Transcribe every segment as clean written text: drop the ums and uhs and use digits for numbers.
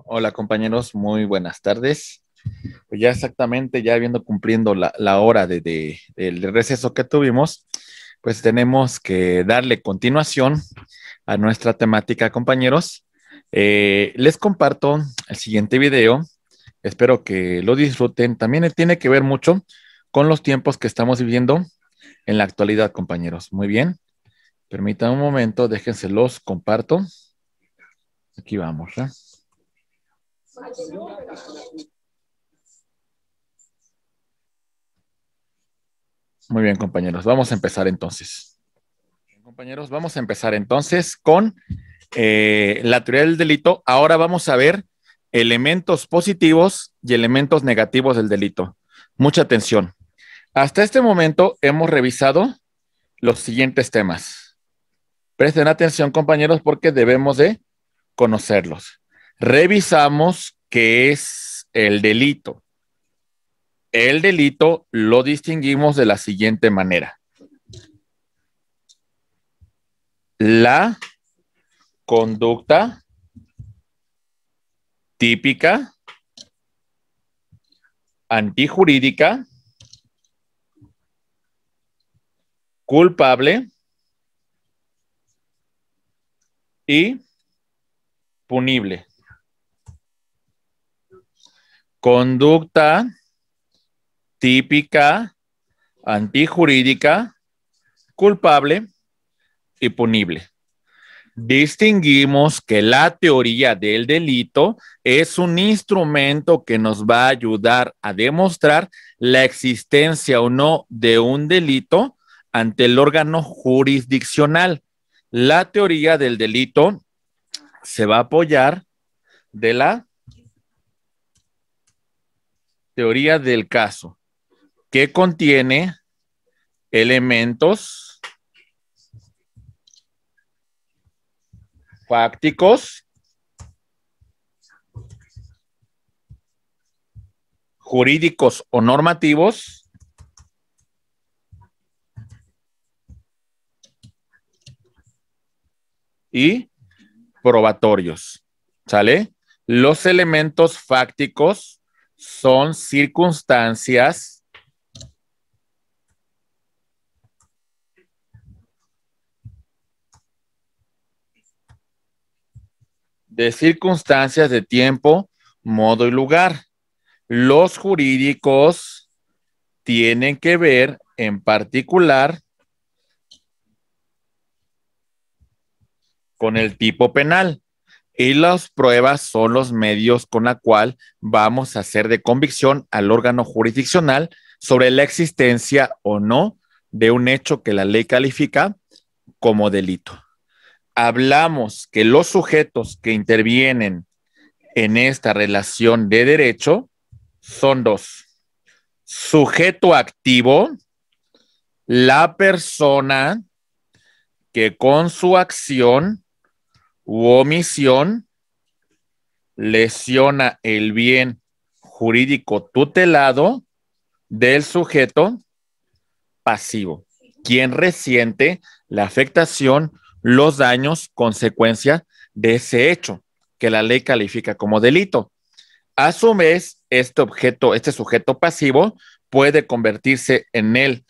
Hola compañeros, muy buenas tardes. Pues ya exactamente, ya habiendo cumpliendo la hora del receso que tuvimos, pues tenemos que darle continuación a nuestra temática, compañeros. Les comparto el siguiente video. Espero que lo disfruten. También tiene que ver mucho con los tiempos que estamos viviendo en la actualidad, compañeros. Muy bien. Permítanme un momento, déjense los comparto. Aquí vamos, ¿eh? Muy bien, compañeros. Vamos a empezar entonces. Compañeros, vamos a empezar entonces con la teoría del delito. Ahora vamos a ver elementos positivos y elementos negativos del delito. Mucha atención. Hasta este momento hemos revisado los siguientes temas. Presten atención, compañeros, porque debemos de conocerlos. Revisamos qué es el delito. El delito lo distinguimos de la siguiente manera. La conducta típica, antijurídica, culpable y punible. Conducta típica, antijurídica, culpable y punible. Distinguimos que la teoría del delito es un instrumento que nos va a ayudar a demostrar la existencia o no de un delito ante el órgano jurisdiccional. La teoría del delito se va a apoyar de la teoría del caso, que contiene elementos fácticos, jurídicos o normativos y probatorios. ¿Sale? Los elementos fácticos son circunstancias de tiempo, modo y lugar. Los jurídicos tienen que ver en particular con el tipo penal y las pruebas son los medios con la cual vamos a hacer de convicción al órgano jurisdiccional sobre la existencia o no de un hecho que la ley califica como delito. Hablamos que los sujetos que intervienen en esta relación de derecho son dos. Sujeto activo, la persona que con su acción u omisión lesiona el bien jurídico tutelado del sujeto pasivo, quien resiente la afectación, los daños, consecuencia de ese hecho que la ley califica como delito. A su vez, este sujeto pasivo puede convertirse en el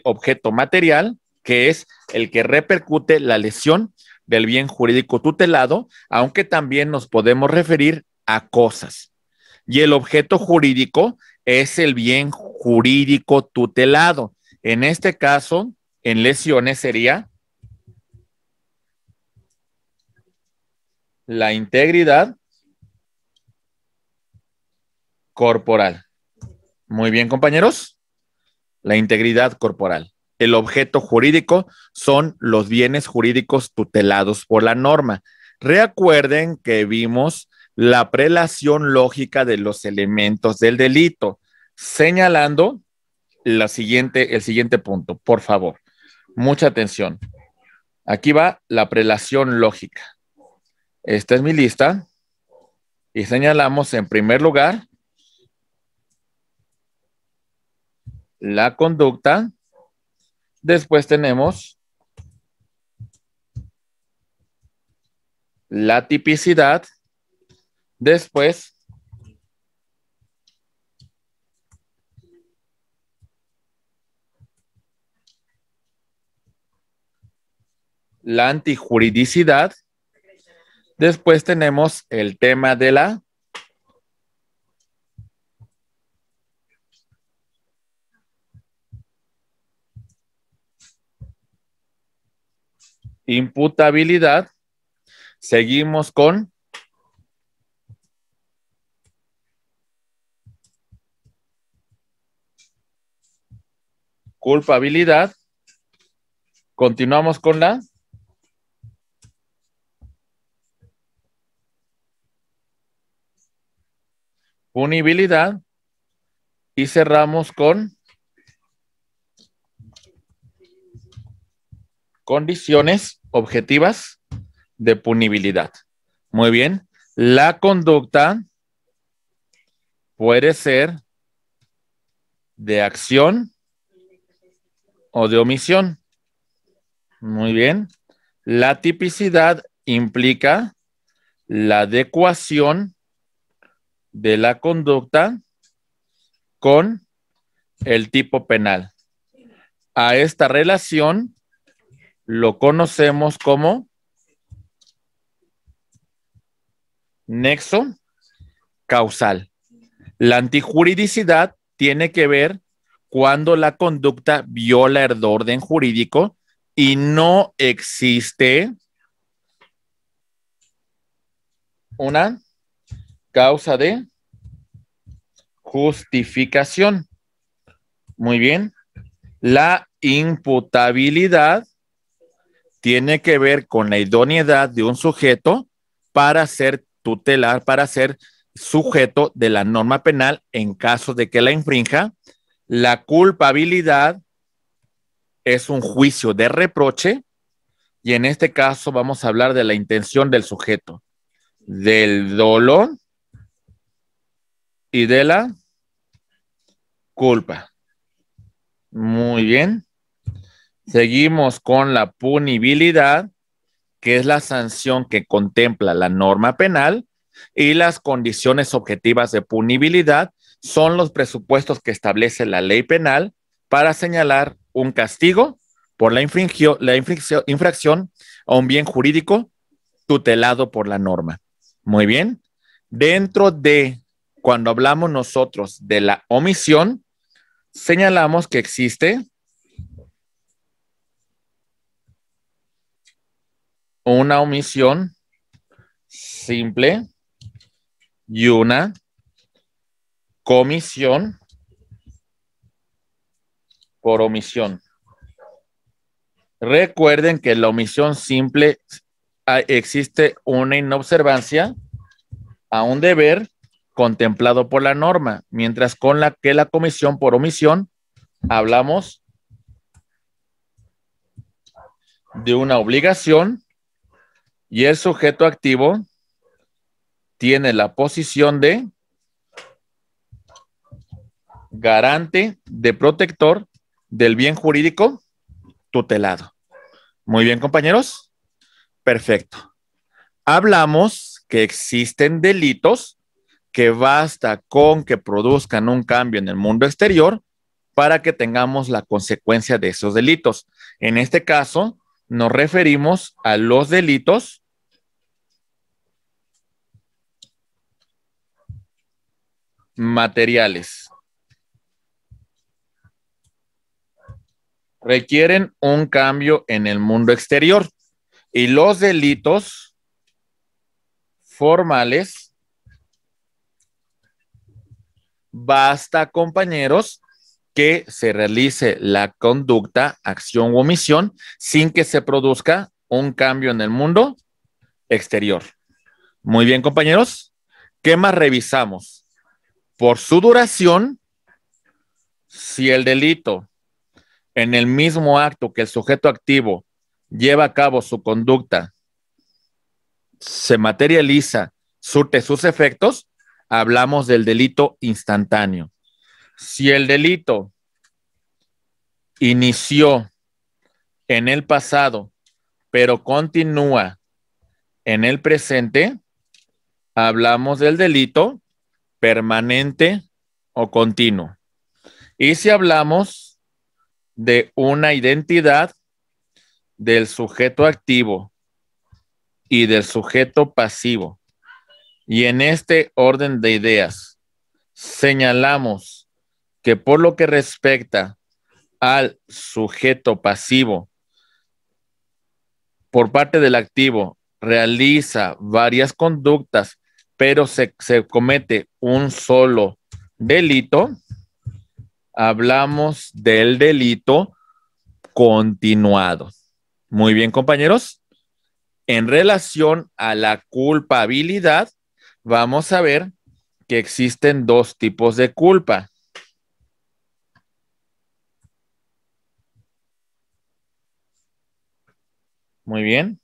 objeto material, que es el que repercute la lesión del bien jurídico tutelado, aunque también nos podemos referir a cosas. Y el objeto jurídico es el bien jurídico tutelado. En este caso, en lesiones sería la integridad corporal. Muy bien, compañeros. La integridad corporal. El objeto jurídico son los bienes jurídicos tutelados por la norma. Recuerden que vimos la prelación lógica de los elementos del delito, señalando el siguiente punto, por favor. Mucha atención. Aquí va la prelación lógica. Esta es mi lista y señalamos en primer lugar la conducta. Después tenemos la tipicidad Después, la antijuridicidad. Después tenemos el tema de la imputabilidad. Seguimos con culpabilidad. Continuamos con la punibilidad y cerramos con condiciones objetivas de punibilidad. Muy bien. La conducta puede ser de acción o de omisión. Muy bien. La tipicidad implica la adecuación de la conducta con el tipo penal. A esta relación lo conocemos como nexo causal. La antijuridicidad tiene que ver cuando la conducta viola el orden jurídico y no existe una causa de justificación. Muy bien. La imputabilidad tiene que ver con la idoneidad de un sujeto para ser tutelar, para ser sujeto de la norma penal en caso de que la infrinja. La culpabilidad es un juicio de reproche y en este caso vamos a hablar de la intención del sujeto, del dolor y de la culpa. Muy bien. Seguimos con la punibilidad, que es la sanción que contempla la norma penal, y las condiciones objetivas de punibilidad son los presupuestos que establece la ley penal para señalar un castigo por la infracción a un bien jurídico tutelado por la norma. Muy bien. Dentro de, cuando hablamos nosotros de la omisión, señalamos que existe una omisión simple y una comisión por omisión. Recuerden que en la omisión simple existe una inobservancia a un deber contemplado por la norma, mientras con la que la comisión por omisión hablamos de una obligación y el sujeto activo tiene la posición de garante, de protector del bien jurídico tutelado. Muy bien, compañeros. Perfecto. Hablamos que existen delitos que basta con que produzcan un cambio en el mundo exterior para que tengamos la consecuencia de esos delitos. En este caso, nos referimos a los delitos materiales. Requieren un cambio en el mundo exterior. Y los delitos formales, basta, compañeros, que se realice la conducta, acción u omisión sin que se produzca un cambio en el mundo exterior. Muy bien, compañeros. ¿Qué más revisamos? Por su duración, si el delito en el mismo acto que el sujeto activo lleva a cabo su conducta se materializa, surte sus efectos, hablamos del delito instantáneo. Si el delito inició en el pasado, pero continúa en el presente, hablamos del delito permanente o continuo. Y si hablamos de una identidad del sujeto activo y del sujeto pasivo, y en este orden de ideas señalamos que por lo que respecta al sujeto pasivo, por parte del activo, realiza varias conductas, pero se comete un solo delito, hablamos del delito continuado. Muy bien, compañeros. En relación a la culpabilidad, vamos a ver que existen dos tipos de culpa. Muy bien.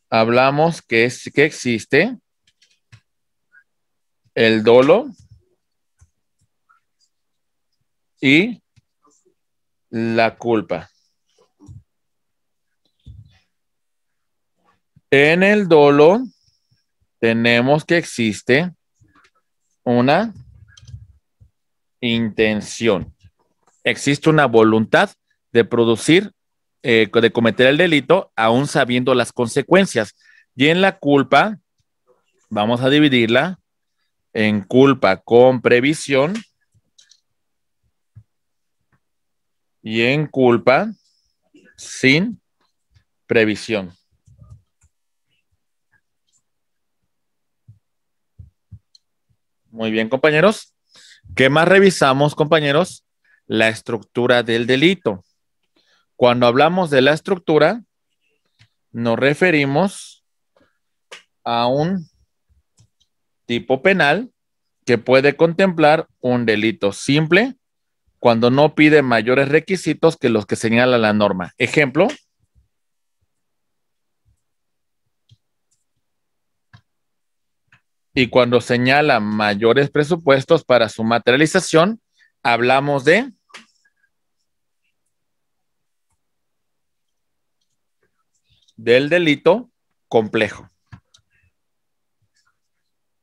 Hablamos que existe el dolo y la culpa. En el dolo tenemos que existe una intención. Existe una voluntad de producir, de cometer el delito, aún sabiendo las consecuencias. Y en la culpa, vamos a dividirla en culpa con previsión y en culpa sin previsión. Muy bien, compañeros. ¿Qué más revisamos, compañeros? La estructura del delito. Cuando hablamos de la estructura, nos referimos a un tipo penal que puede contemplar un delito simple cuando no pide mayores requisitos que los que señala la norma. Ejemplo, y cuando señala mayores presupuestos para su materialización, hablamos del delito complejo.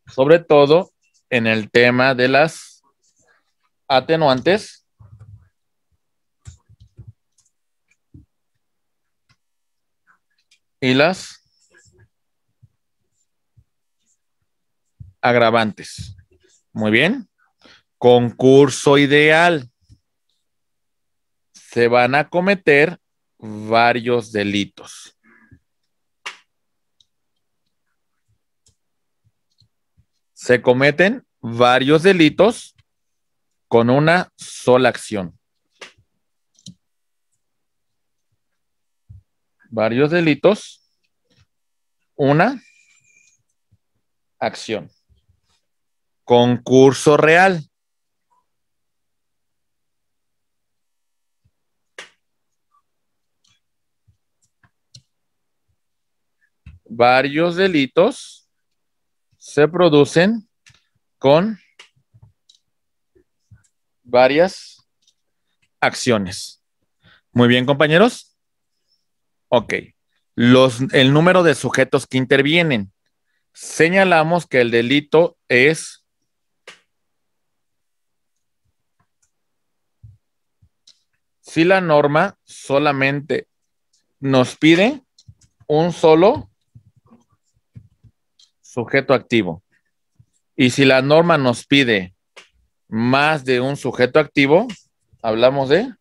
Sobre todo en el tema de las atenuantes y las agravantes. Muy bien. Concurso ideal. Se van a cometer varios delitos. Se cometen varios delitos con una sola acción. Varios delitos, una acción. Concurso real. Varios delitos se producen con varias acciones. Muy bien, compañeros. Ok. El número de sujetos que intervienen. Señalamos que el delito es si la norma solamente nos pide un solo sujeto activo. Y si la norma nos pide más de un sujeto activo, hablamos de...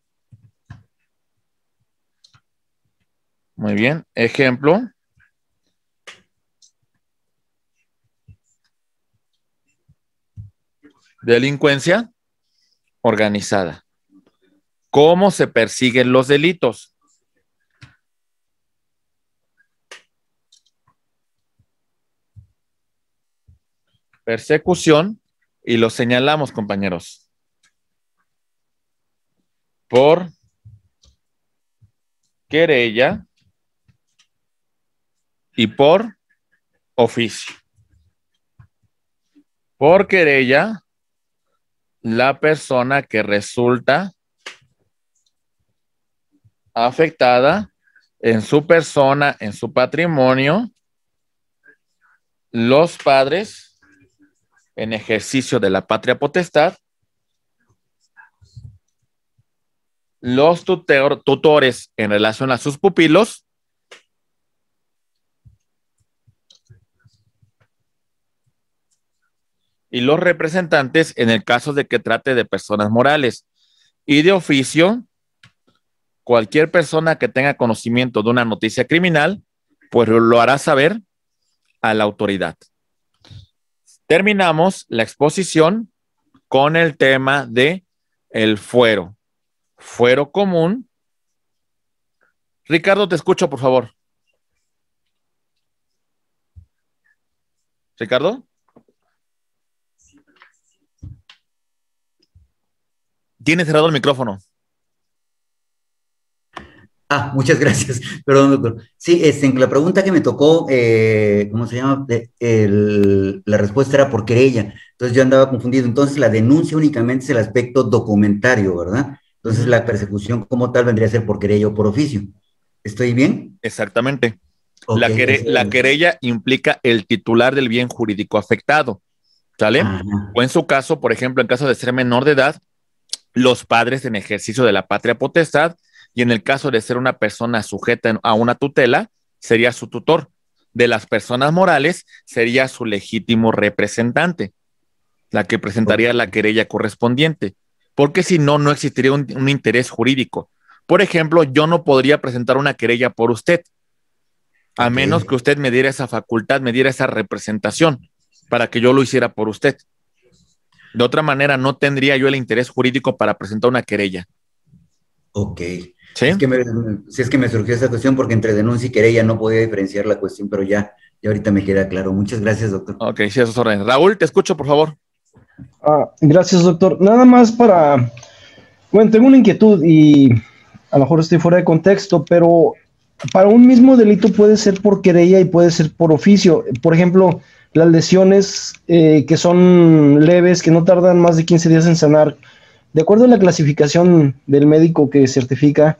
Muy bien. Ejemplo. Delincuencia organizada. ¿Cómo se persiguen los delitos? Persecución, y lo señalamos, compañeros, por querella y por oficio. Por querella, la persona que resulta afectada en su persona, en su patrimonio, los padres en ejercicio de la patria potestad, los tutores en relación a sus pupilos, y los representantes en el caso de que trate de personas morales. Y de oficio, cualquier persona que tenga conocimiento de una noticia criminal, pues lo hará saber a la autoridad. Terminamos la exposición con el tema de el fuero. Fuero común. Ricardo, te escucho, por favor. Ricardo. Tiene cerrado el micrófono. Muchas gracias. Perdón, doctor. Sí, la pregunta que me tocó, ¿cómo se llama? La respuesta era por querella. Entonces yo andaba confundido. Entonces la denuncia únicamente es el aspecto documentario, ¿verdad? Entonces la persecución como tal vendría a ser por querella o por oficio. ¿Estoy bien? Exactamente. Okay, la querella implica el titular del bien jurídico afectado, ¿sale? Ajá. O en su caso, por ejemplo, en caso de ser menor de edad, los padres en ejercicio de la patria potestad, y en el caso de ser una persona sujeta a una tutela, sería su tutor. De las personas morales, sería su legítimo representante, la que presentaría la querella correspondiente, porque si no, no existiría un interés jurídico. Por ejemplo, yo no podría presentar una querella por usted, a menos que usted me diera esa facultad, me diera esa representación para que yo lo hiciera por usted. De otra manera, no tendría yo el interés jurídico para presentar una querella. Ok. ¿Sí? Es que me surgió esa cuestión porque entre denuncia y querella no podía diferenciar la cuestión, pero ya ahorita me queda claro. Muchas gracias, doctor. Ok, sí, esos órdenes. Raúl, te escucho, por favor. Gracias, doctor. Nada más bueno, tengo una inquietud y a lo mejor estoy fuera de contexto, pero para un mismo delito puede ser por querella y puede ser por oficio. Por ejemplo, las lesiones que son leves, que no tardan más de 15 días en sanar, de acuerdo a la clasificación del médico que certifica,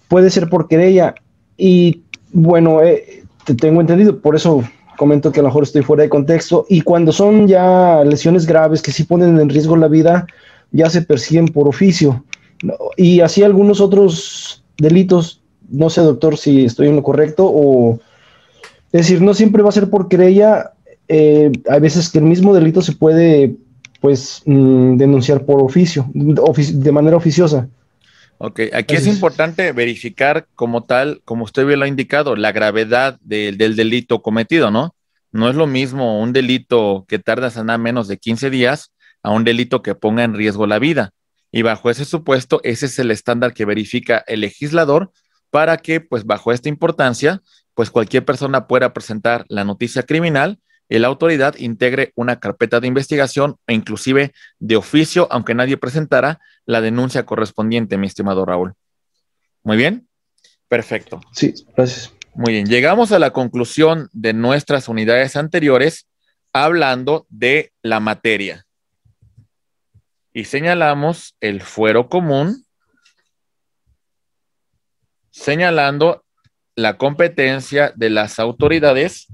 puede ser por querella. Y bueno, te tengo entendido, por eso comento que a lo mejor estoy fuera de contexto. Y cuando son ya lesiones graves que sí ponen en riesgo la vida, ya se persiguen por oficio. Y así algunos otros delitos, no sé, doctor, si estoy en lo correcto, o es decir, no siempre va a ser por querella. Hay veces que el mismo delito se puede, pues, denunciar por oficio, de manera oficiosa. Ok, aquí es importante verificar como tal, como usted bien lo ha indicado, la gravedad del delito cometido, ¿no? No es lo mismo un delito que tarda en sanar menos de 15 días a un delito que ponga en riesgo la vida. Y bajo ese supuesto, ese es el estándar que verifica el legislador para que, pues bajo esta importancia, pues cualquier persona pueda presentar la noticia criminal y la autoridad integre una carpeta de investigación e inclusive de oficio, aunque nadie presentara la denuncia correspondiente, mi estimado Raúl. Muy bien, perfecto. Sí, gracias. Muy bien, llegamos a la conclusión de nuestras unidades anteriores hablando de la materia. Y señalamos el fuero común, señalando la competencia de las autoridades,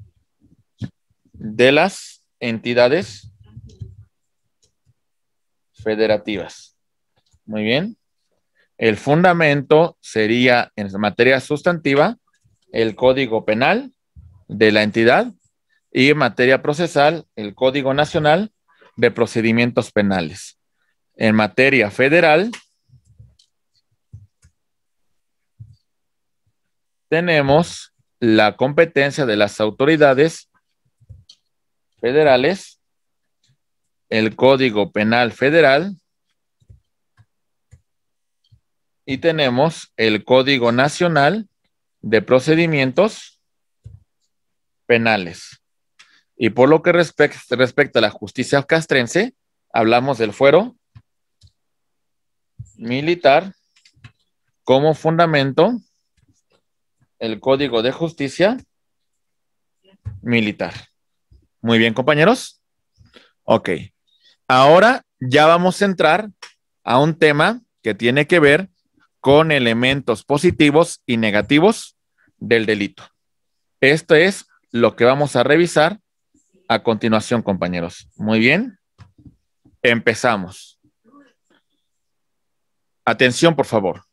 de las entidades federativas. Muy bien. El fundamento sería en materia sustantiva el Código Penal de la entidad y en materia procesal el Código Nacional de Procedimientos Penales. En materia federal tenemos la competencia de las autoridades federales, el Código Penal Federal y tenemos el Código Nacional de Procedimientos Penales. Y por lo que respecta a la justicia castrense, hablamos del fuero militar como fundamento, el Código de Justicia Militar. Muy bien, compañeros. Ok. Ahora ya vamos a entrar a un tema que tiene que ver con elementos positivos y negativos del delito. Esto es lo que vamos a revisar a continuación, compañeros. Muy bien. Empezamos. Atención, por favor.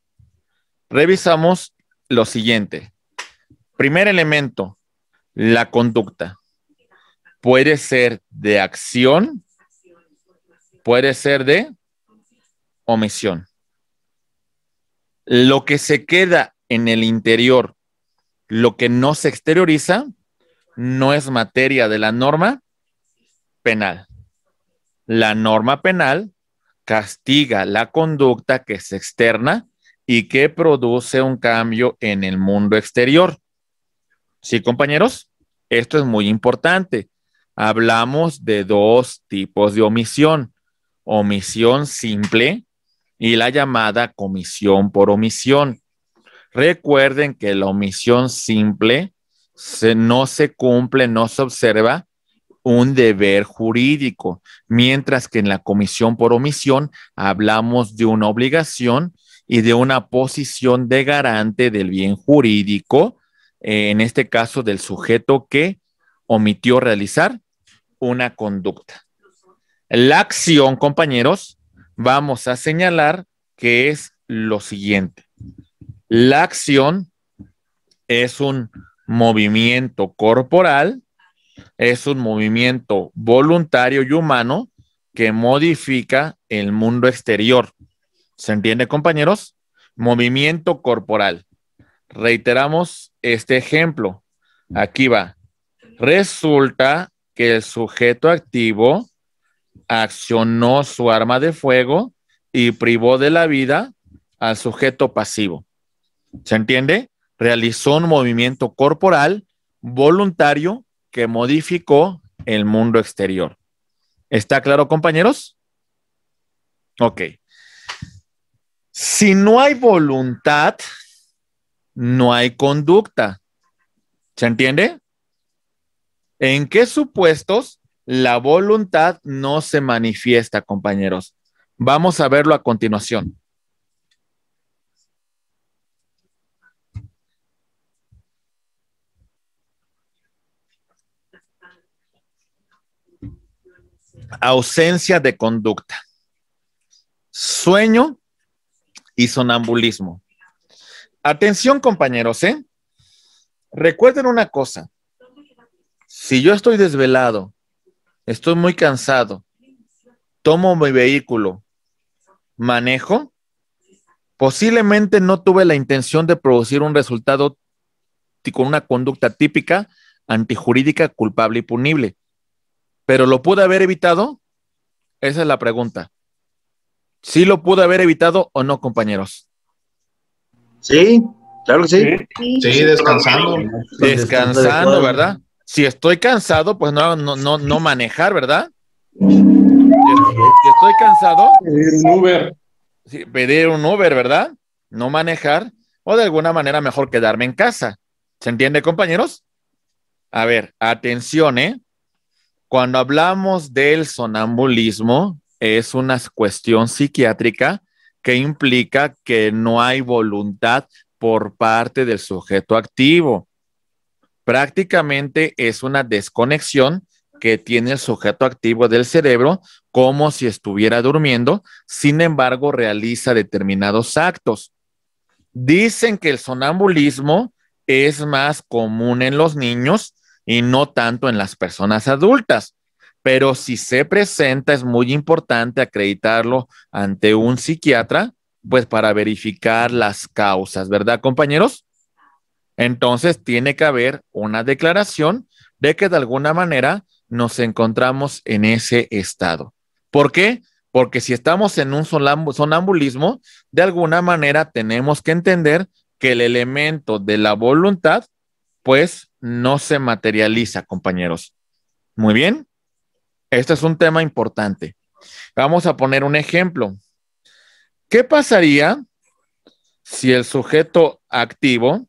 Revisamos lo siguiente. Primer elemento, la conducta. Puede ser de acción, puede ser de omisión. Lo que se queda en el interior, lo que no se exterioriza, no es materia de la norma penal. La norma penal castiga la conducta que se externa y que produce un cambio en el mundo exterior. ¿Sí, compañeros? Esto es muy importante. Hablamos de dos tipos de omisión. Omisión simple y la llamada comisión por omisión. Recuerden que la omisión simple no se cumple, no se observa un deber jurídico, mientras que en la comisión por omisión hablamos de una obligación y de una posición de garante del bien jurídico, en este caso del sujeto que omitió realizar una conducta. La acción, compañeros, vamos a señalar que es lo siguiente. La acción es un movimiento corporal, es un movimiento voluntario y humano que modifica el mundo exterior. ¿Se entiende, compañeros? Movimiento corporal. Reiteramos este ejemplo. Aquí va. Resulta que el sujeto activo accionó su arma de fuego y privó de la vida al sujeto pasivo. ¿Se entiende? Realizó un movimiento corporal voluntario que modificó el mundo exterior. ¿Está claro, compañeros? Ok. Si no hay voluntad, no hay conducta. ¿Se entiende? ¿En qué supuestos la voluntad no se manifiesta, compañeros? Vamos a verlo a continuación. Ausencia de conducta, sueño y sonambulismo. Atención, compañeros, recuerden una cosa. Si yo estoy desvelado, estoy muy cansado, tomo mi vehículo, manejo, posiblemente no tuve la intención de producir un resultado con una conducta típica, antijurídica, culpable y punible. ¿Pero lo pude haber evitado? Esa es la pregunta. ¿Sí lo pude haber evitado o no, compañeros? Sí, claro que sí. Sí, descansando. Descansando, ¿verdad? Si estoy cansado, pues no manejar, ¿verdad? Si estoy cansado, Pedir un Uber. Sí, pedir un Uber, ¿verdad? No manejar, o de alguna manera mejor quedarme en casa. ¿Se entiende, compañeros? A ver, atención, Cuando hablamos del sonambulismo, es una cuestión psiquiátrica que implica que no hay voluntad por parte del sujeto activo. Prácticamente es una desconexión que tiene el sujeto activo del cerebro como si estuviera durmiendo, sin embargo, realiza determinados actos. Dicen que el sonambulismo es más común en los niños y no tanto en las personas adultas. Pero si se presenta, es muy importante acreditarlo ante un psiquiatra, pues para verificar las causas, ¿verdad, compañeros? Entonces tiene que haber una declaración de que de alguna manera nos encontramos en ese estado. ¿Por qué? Porque si estamos en un sonambulismo, de alguna manera tenemos que entender que el elemento de la voluntad, pues no se materializa, compañeros. Muy bien. Este es un tema importante. Vamos a poner un ejemplo. ¿Qué pasaría si el sujeto activo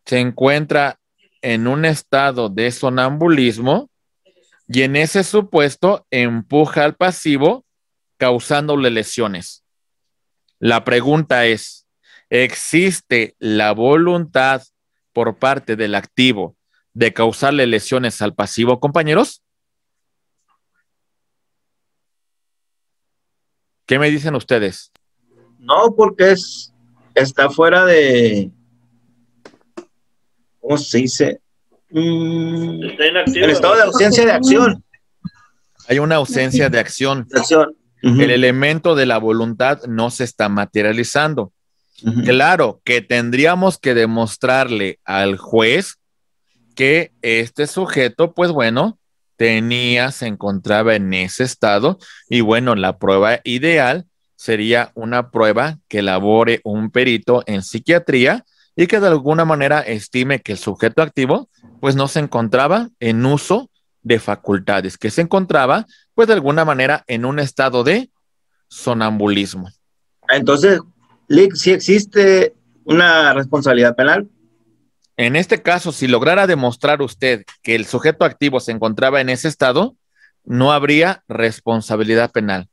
se encuentra en un estado de sonambulismo y en ese supuesto empuja al pasivo causándole lesiones? La pregunta es, ¿existe la voluntad por parte del activo de causarle lesiones al pasivo, compañeros? ¿Qué me dicen ustedes? No, porque está fuera de, ¿cómo se dice? Está inactivo. En estado de ausencia de acción. Hay una ausencia de acción. El elemento de la voluntad no se está materializando. Claro que tendríamos que demostrarle al juez que este sujeto, pues bueno, se encontraba en ese estado, y bueno, la prueba ideal sería una prueba que elabore un perito en psiquiatría y que de alguna manera estime que el sujeto activo pues no se encontraba en uso de facultades, que se encontraba pues de alguna manera en un estado de sonambulismo. Entonces, Lick, ¿sí existe una responsabilidad penal? En este caso, si lograra demostrar usted que el sujeto activo se encontraba en ese estado, no habría responsabilidad penal.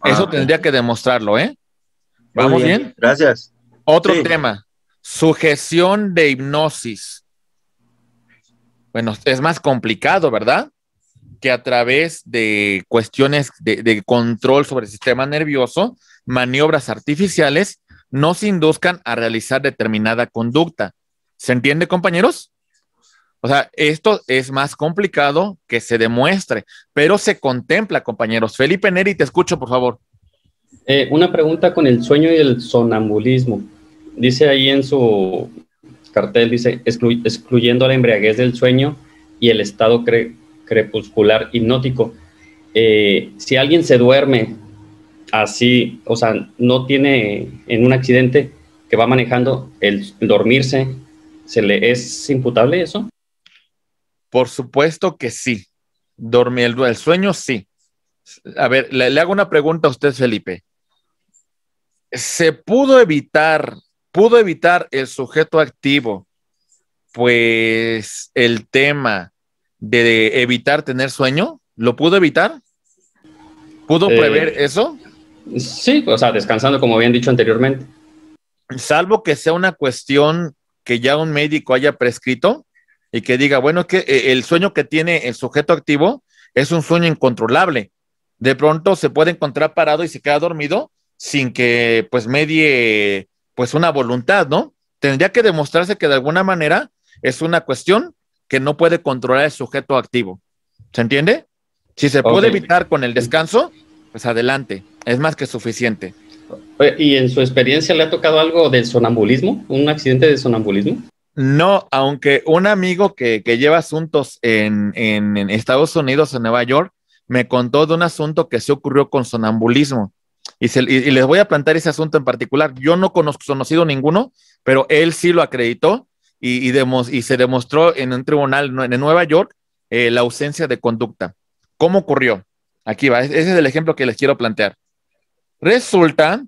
Eso tendría que demostrarlo, ¿eh? ¿Vamos bien? Gracias. Otro tema, sujeción de hipnosis. Bueno, es más complicado, ¿verdad? Que a través de cuestiones de control sobre el sistema nervioso, maniobras artificiales, nos induzcan a realizar determinada conducta. ¿Se entiende, compañeros? O sea, esto es más complicado que se demuestre, pero se contempla, compañeros. Felipe Neri, te escucho, por favor. Una pregunta con el sueño y el sonambulismo. Dice ahí en su cartel, dice, excluyendo la embriaguez del sueño y el estado crepuscular hipnótico. Si alguien se duerme así, o sea, no tiene en un accidente que va manejando, el dormirse, ¿es imputable eso? Por supuesto que sí. El sueño, sí. A ver, le hago una pregunta a usted, Felipe. ¿Se pudo evitar el sujeto activo, pues el tema de evitar tener sueño? ¿Lo pudo evitar? ¿Pudo prever eso? Sí, o sea, descansando, como habían dicho anteriormente. Salvo que sea una cuestión que ya un médico haya prescrito y que diga, bueno, que el sueño que tiene el sujeto activo es un sueño incontrolable. De pronto se puede encontrar parado y se queda dormido sin que pues medie pues una voluntad, ¿no? Tendría que demostrarse que de alguna manera es una cuestión que no puede controlar el sujeto activo. ¿Se entiende? Si se puede evitar con el descanso, pues adelante, es más que suficiente. ¿Y en su experiencia le ha tocado algo del sonambulismo? ¿Un accidente de sonambulismo? No, aunque un amigo que lleva asuntos en Estados Unidos, en Nueva York, me contó de un asunto que se ocurrió con sonambulismo. Y les voy a plantear ese asunto en particular. Yo no conocido ninguno, pero él sí lo acreditó y se demostró en un tribunal en Nueva York la ausencia de conducta. ¿Cómo ocurrió? Aquí va, ese es el ejemplo que les quiero plantear. Resulta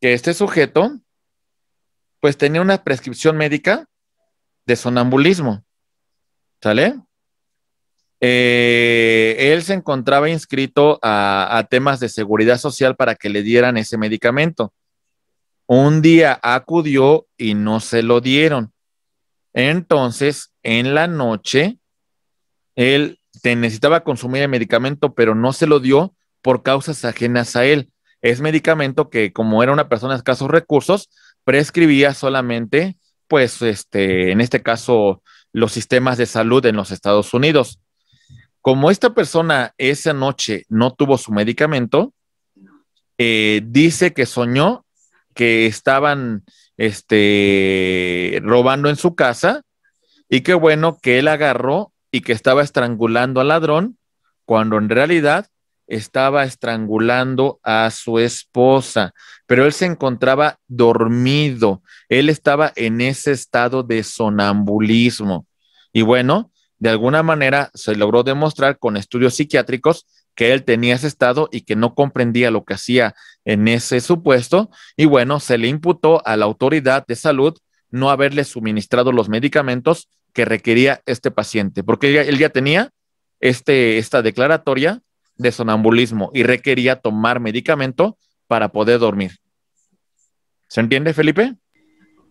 que este sujeto pues tenía una prescripción médica de sonambulismo, ¿sale? Él se encontraba inscrito a temas de seguridad social para que le dieran ese medicamento. Un día acudió y no se lo dieron. Entonces, en la noche, él necesitaba consumir el medicamento, pero no se lo dio por causas ajenas a él. Es medicamento que, como era una persona de escasos recursos, prescribía solamente, pues, en este caso, los sistemas de salud en los Estados Unidos. Como esta persona esa noche no tuvo su medicamento, dice que soñó que estaban robando en su casa y que bueno que él agarró y que estaba estrangulando al ladrón cuando en realidad estaba estrangulando a su esposa, pero él se encontraba dormido, él estaba en ese estado de sonambulismo y bueno, de alguna manera se logró demostrar con estudios psiquiátricos que él tenía ese estado y que no comprendía lo que hacía en ese supuesto y bueno, se le imputó a la autoridad de salud no haberle suministrado los medicamentos que requería este paciente, porque él ya tenía esta declaratoria de sonambulismo y requería tomar medicamento para poder dormir. ¿Se entiende, Felipe?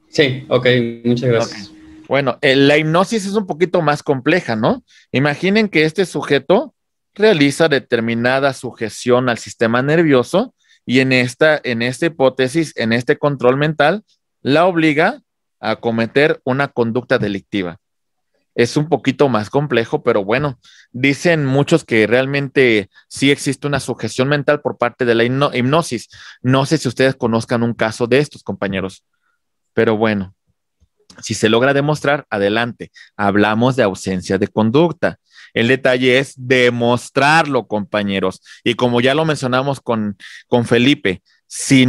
Sí, ok, muchas gracias. Okay. Bueno, la hipnosis es un poquito más compleja, ¿no? Imaginen que este sujeto realiza determinada sujeción al sistema nervioso y en esta hipótesis, en este control mental, la obliga a cometer una conducta delictiva. Es un poquito más complejo, pero bueno, dicen muchos que realmente sí existe una sujeción mental por parte de la hipnosis. No sé si ustedes conozcan un caso de estos, compañeros, pero bueno. Si se logra demostrar, adelante. Hablamos de ausencia de conducta. El detalle es demostrarlo, compañeros. Y como ya lo mencionamos con Felipe, si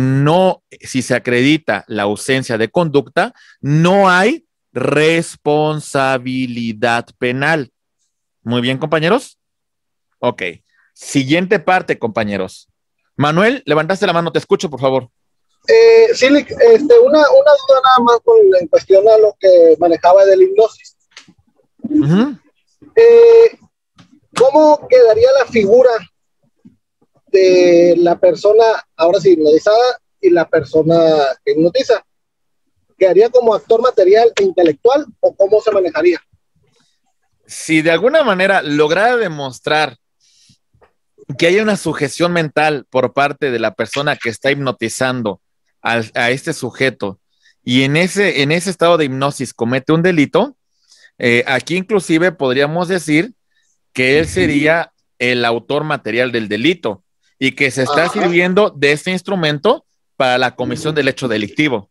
se acredita la ausencia de conducta, no hay responsabilidad penal. Muy bien, compañeros. Ok. Siguiente parte, compañeros. Manuel, levantaste la mano, te escucho, por favor. Sí, una duda nada más en cuestión a lo que manejaba del hipnosis. ¿Cómo quedaría la figura de la persona, ahora sí, hipnotizada y la persona que hipnotiza? ¿Quedaría como actor material e intelectual o cómo se manejaría? Si de alguna manera lograra demostrar que hay una sujeción mental por parte de la persona que está hipnotizando a este sujeto y en ese estado de hipnosis comete un delito, aquí inclusive podríamos decir que él sería el autor material del delito y que se está sirviendo de este instrumento para la comisión del hecho delictivo.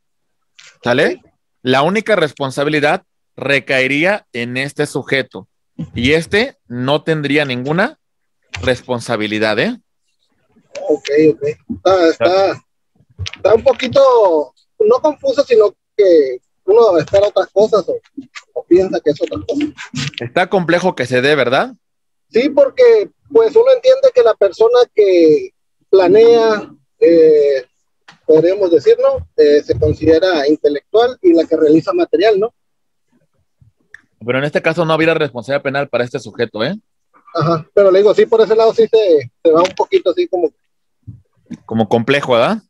¿Sale? La única responsabilidad recaería en este sujeto y este no tendría ninguna responsabilidad, ¿eh? Ok. Está un poquito, no confuso, sino que uno espera otras cosas o piensa que es otra cosa. Está complejo que se dé, ¿verdad? Sí, porque pues uno entiende que la persona que planea, podríamos decir, ¿no? Se considera intelectual y la que realiza material, ¿no? Pero en este caso no habría responsabilidad penal para este sujeto, ¿eh? Ajá, pero le digo, sí, por ese lado sí se va un poquito así como complejo, ¿verdad?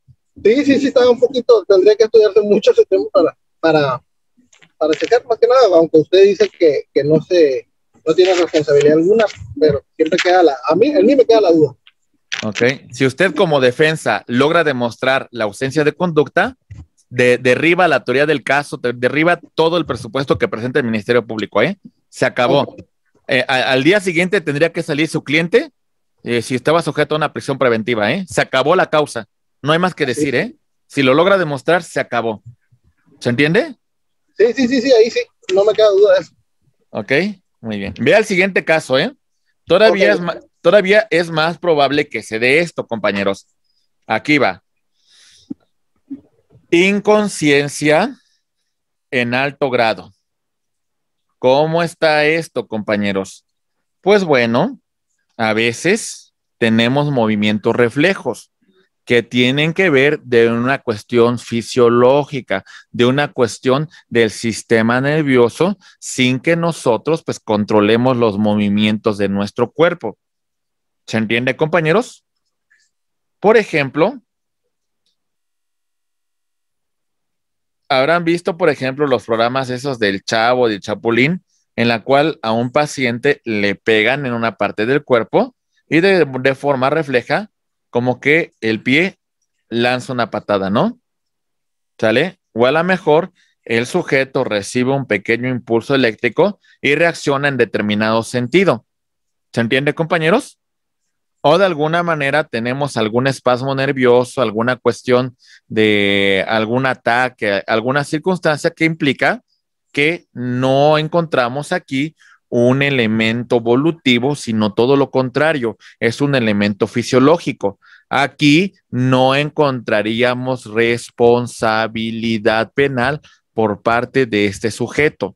Sí, está un poquito, tendría que estudiarse mucho ese tema para checar más que nada, aunque usted dice que no tiene responsabilidad alguna, pero siempre queda a mí me queda la duda. Ok, si usted como defensa logra demostrar la ausencia de conducta, derriba la teoría del caso, derriba todo el presupuesto que presenta el Ministerio Público, ¿eh? Se acabó. Okay. Al día siguiente tendría que salir su cliente si estaba sujeto a una prisión preventiva, ¿eh? Se acabó la causa. No hay más que decir, ¿eh? Si lo logra demostrar, se acabó. ¿Se entiende? Sí, ahí sí. No me queda duda de eso. Ok, muy bien. Vea el siguiente caso, ¿eh? Todavía es más probable que se dé esto, compañeros. Aquí va. Inconsciencia en alto grado. ¿Cómo está esto, compañeros? Pues bueno, a veces tenemos movimientos reflejos que tienen que ver de una cuestión fisiológica, de una cuestión del sistema nervioso, sin que nosotros pues controlemos los movimientos de nuestro cuerpo. ¿Se entiende, compañeros? Por ejemplo, habrán visto, por ejemplo, los programas esos del Chavo, del Chapulín, en la cual a un paciente le pegan en una parte del cuerpo y de forma refleja como que el pie lanza una patada, ¿no? ¿Sale? O a lo mejor el sujeto recibe un pequeño impulso eléctrico y reacciona en determinado sentido. ¿Se entiende, compañeros? O de alguna manera tenemos algún espasmo nervioso, alguna cuestión de algún ataque, alguna circunstancia que implica que no encontramos aquí un elemento volutivo, sino todo lo contrario, es un elemento fisiológico. Aquí no encontraríamos responsabilidad penal por parte de este sujeto.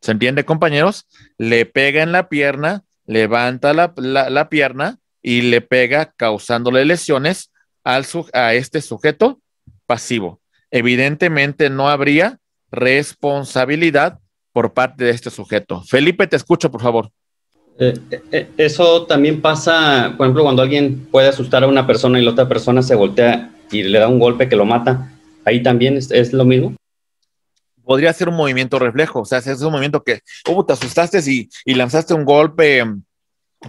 ¿Se entiende, compañeros? Le pega en la pierna, levanta la pierna y le pega causándole lesiones a este sujeto pasivo. Evidentemente no habría responsabilidad por parte de este sujeto. Felipe, te escucho, por favor. Eso también pasa, por ejemplo, cuando alguien puede asustar a una persona y la otra persona se voltea y le da un golpe que lo mata. ¿Ahí también es lo mismo? podría ser un movimiento reflejo, o sea, es un movimiento que, te asustaste y lanzaste un golpe,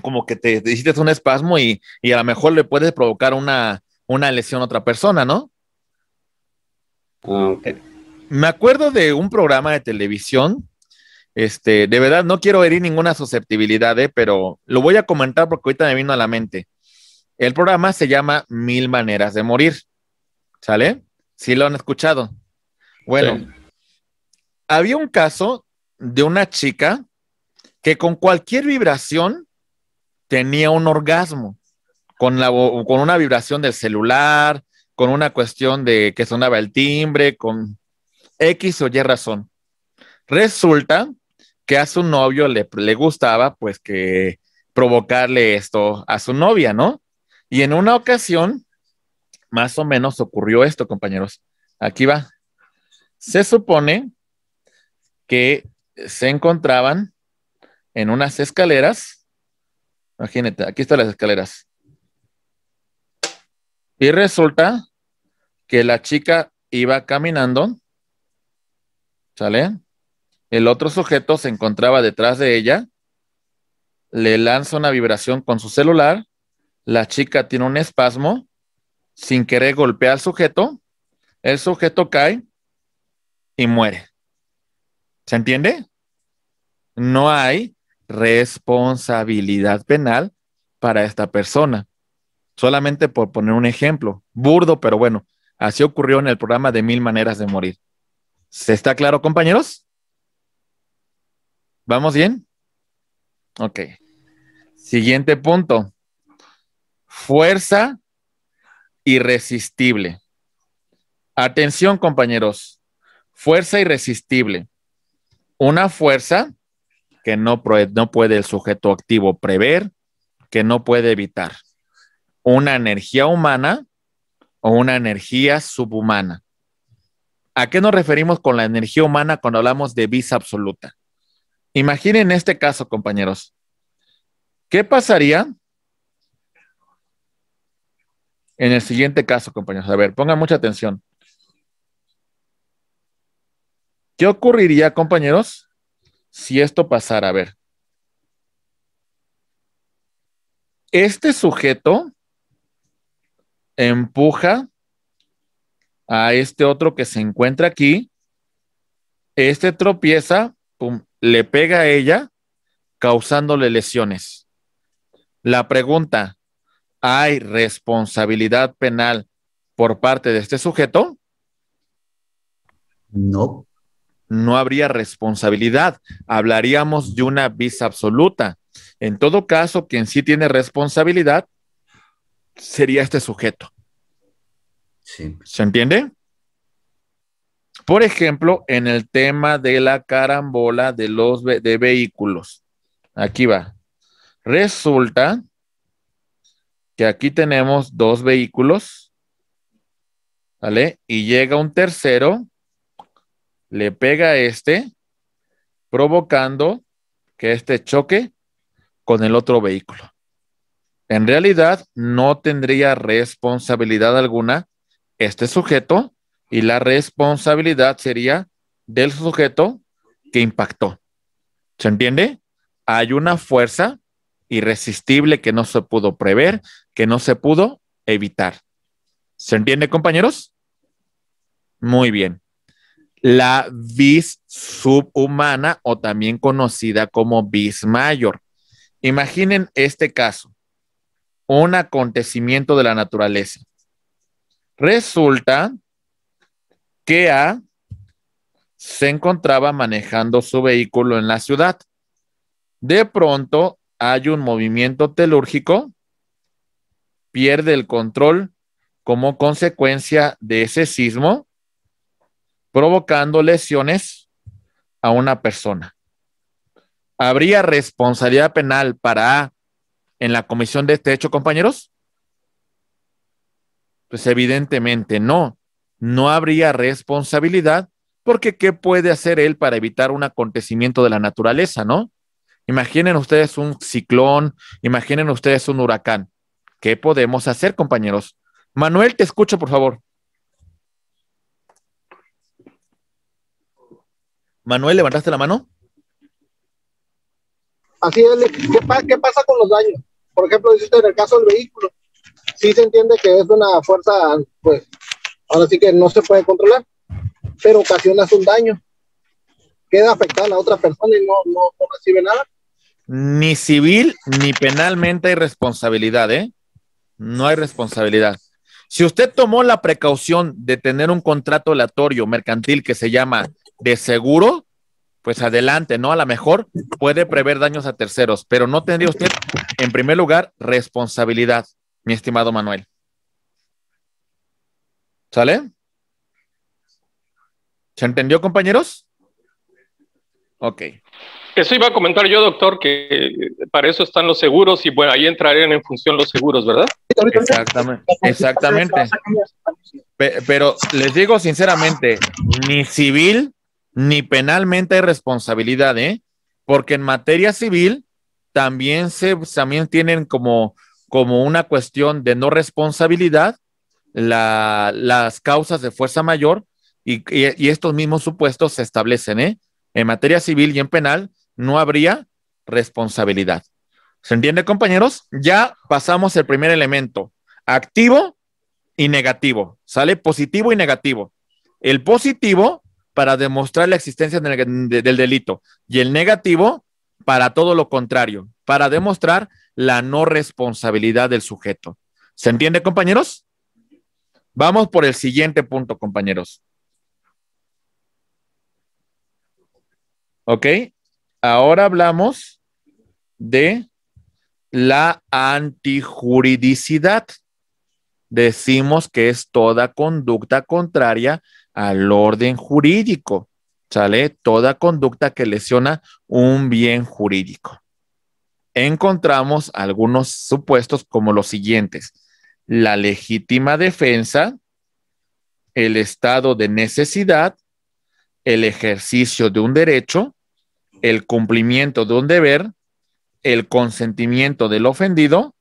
como que te hiciste un espasmo y a lo mejor le puedes provocar una lesión a otra persona, ¿no? Ok. Me acuerdo de un programa de televisión, de verdad no quiero herir ninguna susceptibilidad, pero lo voy a comentar porque ahorita me vino a la mente. El programa se llama 1000 maneras de morir, ¿sale? ¿Sí lo han escuchado? Bueno, Sí. había un caso de una chica que con cualquier vibración tenía un orgasmo, con una vibración del celular, con una cuestión de que sonaba el timbre, con X o Y razón. Resulta que a su novio le gustaba, pues, que provocarle esto a su novia, ¿no? Y en una ocasión, más o menos ocurrió esto, compañeros. Aquí va. Se supone que se encontraban en unas escaleras. Imagínate, aquí están las escaleras. Y resulta que la chica iba caminando, ¿sale? El otro sujeto se encontraba detrás de ella, le lanza una vibración con su celular, la chica tiene un espasmo, sin querer golpea al sujeto, el sujeto cae y muere. ¿Se entiende? No hay responsabilidad penal para esta persona. Solamente por poner un ejemplo, burdo, pero bueno, así ocurrió en el programa de 1000 maneras de morir. ¿Se está claro, compañeros? ¿Vamos bien? Ok. Siguiente punto. Fuerza irresistible. Atención, compañeros. Fuerza irresistible. Una fuerza que no puede el sujeto activo prever, que no puede evitar. Una energía humana o una energía subhumana. ¿A qué nos referimos con la energía humana cuando hablamos de vis absoluta? Imaginen este caso, compañeros. ¿Qué pasaría en el siguiente caso, compañeros? A ver, pongan mucha atención. ¿Qué ocurriría, compañeros, si esto pasara? A ver. Este sujeto empuja a este otro que se encuentra aquí. Este tropieza, pum, le pega a ella, causándole lesiones. La pregunta, ¿hay responsabilidad penal por parte de este sujeto? No. No habría responsabilidad. Hablaríamos de una vis absoluta. En todo caso, quien sí tiene responsabilidad sería este sujeto. Sí. ¿Se entiende? Por ejemplo, en el tema de la carambola de vehículos. Aquí va. Resulta que aquí tenemos 2 vehículos, ¿vale? Y llega un tercero, le pega a este, provocando que este choque con el otro vehículo. En realidad, no tendría responsabilidad alguna este sujeto y la responsabilidad sería del sujeto que impactó. ¿Se entiende? Hay una fuerza irresistible que no se pudo prever, que no se pudo evitar. ¿Se entiende, compañeros? Muy bien. La vis subhumana o también conocida como vis mayor. Imaginen este caso, un acontecimiento de la naturaleza. Resulta que A se encontraba manejando su vehículo en la ciudad. De pronto hay un movimiento telúrgico, pierde el control como consecuencia de ese sismo, provocando lesiones a una persona. ¿Habría responsabilidad penal para A en la comisión de este hecho, compañeros? Pues evidentemente no. No habría responsabilidad porque ¿qué puede hacer él para evitar un acontecimiento de la naturaleza, no? Imaginen ustedes un ciclón, imaginen ustedes un huracán. ¿Qué podemos hacer, compañeros? Manuel, te escucho, por favor. Manuel, ¿levantaste la mano? Así es, ¿qué pasa con los daños? Por ejemplo, dice usted, en el caso del vehículo, sí se entiende que es una fuerza, pues, ahora sí que no se puede controlar, pero ocasionas un daño. Queda afectada la otra persona y no recibe nada. Ni civil ni penalmente hay responsabilidad, ¿eh? No hay responsabilidad. Si usted tomó la precaución de tener un contrato aleatorio mercantil que se llama de seguro, pues adelante, ¿no? A lo mejor puede prever daños a terceros, pero no tendría usted, en primer lugar, responsabilidad, mi estimado Manuel. ¿Sale? ¿Se entendió, compañeros? Ok. Eso iba a comentar yo, doctor, que para eso están los seguros y bueno, ahí entrarían en función los seguros, ¿verdad? Exactamente, exactamente. Pero les digo sinceramente, ni civil ni penalmente hay responsabilidad, ¿eh? Porque en materia civil también tienen como una cuestión de no responsabilidad las causas de fuerza mayor y estos mismos supuestos se establecen, ¿eh? En materia civil y en penal no habría responsabilidad. ¿Se entiende, compañeros? Ya pasamos el primer elemento, activo y negativo, ¿sale? Positivo y negativo. El positivo para demostrar la existencia del delito y el negativo para todo lo contrario, para demostrar la no responsabilidad del sujeto. ¿Se entiende, compañeros? Vamos por el siguiente punto, compañeros. ¿Ok? Ahora hablamos de la antijuridicidad. Decimos que es toda conducta contraria al orden jurídico, ¿sale? Toda conducta que lesiona un bien jurídico. Encontramos algunos supuestos como los siguientes: la legítima defensa, el estado de necesidad, el ejercicio de un derecho, el cumplimiento de un deber, el consentimiento del ofendido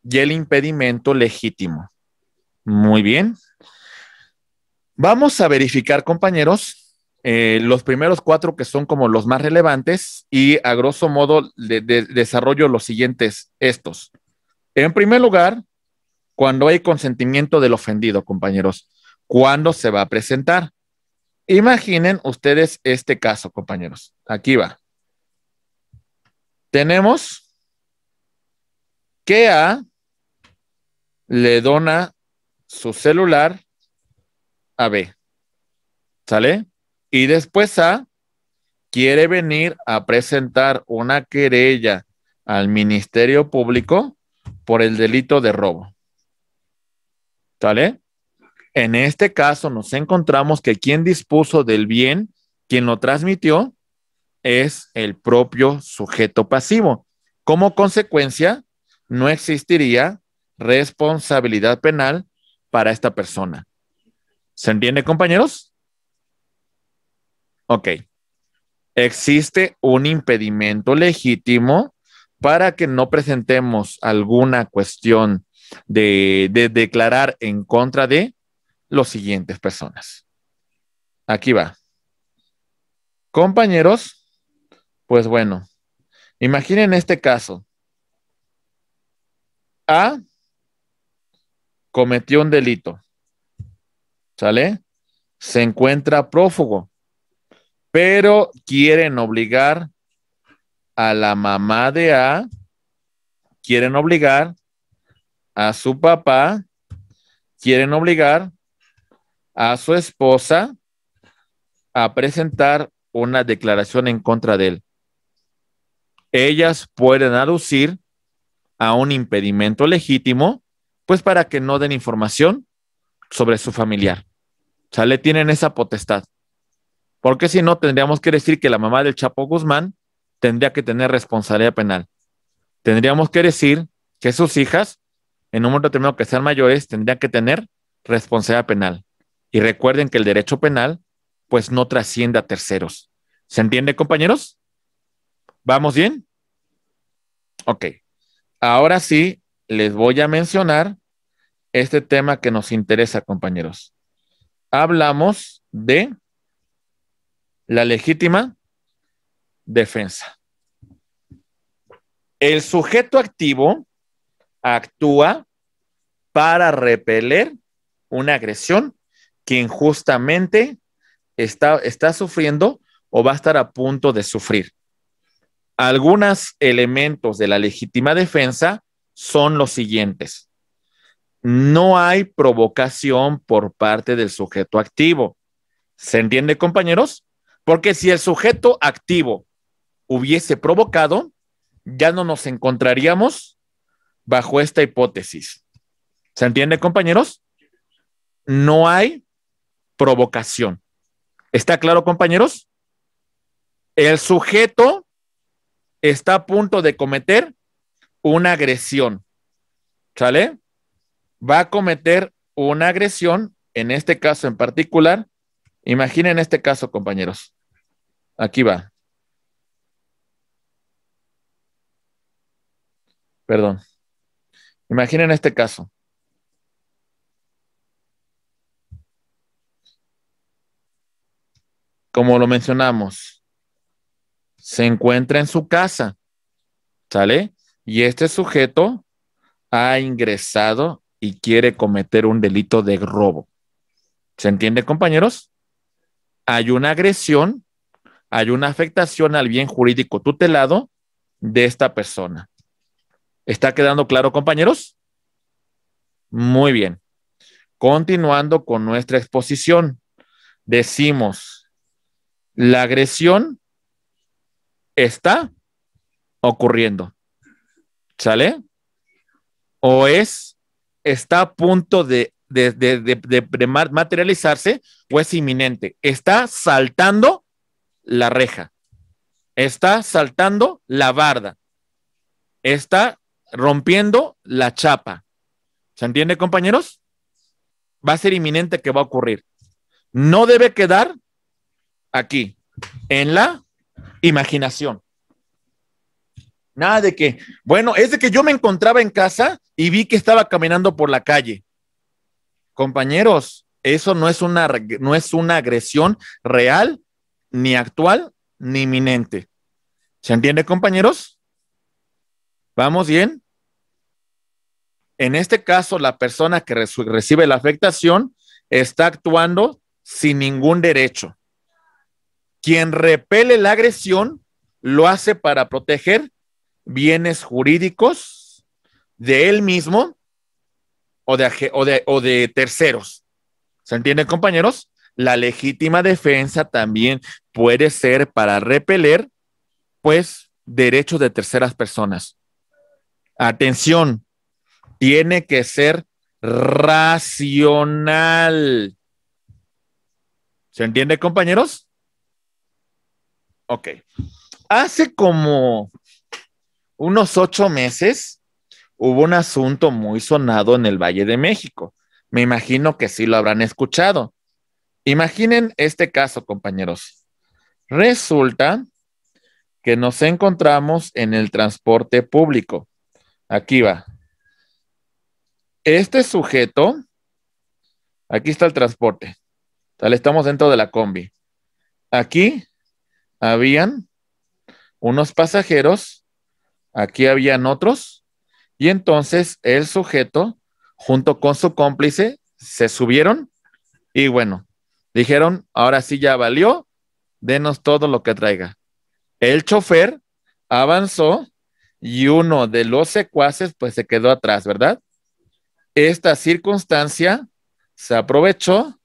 y el impedimento legítimo. Muy bien. Vamos a verificar, compañeros, los primeros 4 que son como los más relevantes y a grosso modo desarrollo los siguientes estos. En primer lugar, cuando hay consentimiento del ofendido, compañeros, ¿cuándo se va a presentar? Imaginen ustedes este caso, compañeros. Aquí va. Tenemos que A le dona su celular a B, ¿sale? Y después A quiere venir a presentar una querella al Ministerio Público por el delito de robo, ¿sale? En este caso nos encontramos que quien dispuso del bien, quien lo transmitió, es el propio sujeto pasivo. Como consecuencia, no existiría responsabilidad penal para esta persona. ¿Se entiende, compañeros? Ok. Existe un impedimento legítimo para que no presentemos alguna cuestión de declarar en contra de las siguientes personas. Aquí va. Compañeros, pues bueno, imaginen este caso. A cometió un delito, ¿sale? Se encuentra prófugo, pero quieren obligar a la mamá de A, quieren obligar a su papá, quieren obligar a su esposa a presentar una declaración en contra de él. Ellas pueden aducir a un impedimento legítimo, pues para que no den información sobre su familiar. ¿Sale? Tienen esa potestad. Porque si no, tendríamos que decir que la mamá del Chapo Guzmán tendría que tener responsabilidad penal. Tendríamos que decir que sus hijas, en un momento determinado que sean mayores, tendrían que tener responsabilidad penal. Y recuerden que el derecho penal, pues no trasciende a terceros. ¿Se entiende, compañeros? ¿Vamos bien? Ok. Ahora sí, les voy a mencionar este tema que nos interesa, compañeros. Hablamos de La legítima defensa. El sujeto activo actúa para repeler una agresión que injustamente está sufriendo o va a estar a punto de sufrir. Algunos elementos de la legítima defensa son los siguientes. No hay provocación por parte del sujeto activo. ¿Se entiende, compañeros? Porque si el sujeto activo hubiese provocado, ya no nos encontraríamos bajo esta hipótesis. ¿Se entiende, compañeros? No hay provocación. ¿Está claro, compañeros? El sujeto está a punto de cometer una agresión. ¿Sale? Va a cometer una agresión, en este caso en particular. Imaginen este caso, compañeros. Aquí va. Perdón. Imaginen este caso. Como lo mencionamos, se encuentra en su casa, ¿sale? Y este sujeto ha ingresado y quiere cometer un delito de robo. ¿Se entiende, compañeros? Hay una agresión, hay una afectación al bien jurídico tutelado de esta persona. ¿Está quedando claro, compañeros? Muy bien. Continuando con nuestra exposición, decimos, la agresión está ocurriendo, ¿sale? O está a punto de materializarse o es inminente. Está saltando la reja, está saltando la barda, está rompiendo la chapa. ¿Se entiende, compañeros? Va a ser inminente que va a ocurrir. No debe quedar aquí, en la imaginación. Nada de que, bueno, es de que yo me encontraba en casa y vi que estaba caminando por la calle. Compañeros, eso no es una agresión real, ni actual, ni inminente. ¿Se entiende, compañeros? ¿Vamos bien? En este caso, la persona que recibe la afectación está actuando sin ningún derecho. Quien repele la agresión lo hace para proteger bienes jurídicos de él mismo o de terceros. ¿Se entiende, compañeros? La legítima defensa también puede ser para repeler, pues, derechos de terceras personas. Atención, tiene que ser racional. ¿Se entiende, compañeros? Ok. Hace como unos 8 meses hubo un asunto muy sonado en el Valle de México. Me imagino que sí lo habrán escuchado. Imaginen este caso, compañeros. Resulta que nos encontramos en el transporte público. Aquí va. Este sujeto, aquí está el transporte. Estamos dentro de la combi. Aquí habían unos pasajeros, aquí habían otros, y entonces el sujeto, junto con su cómplice, se subieron y bueno, dijeron, ahora sí ya valió, denos todo lo que traiga. El chofer avanzó y uno de los secuaces pues se quedó atrás, ¿verdad? Esta circunstancia se aprovechó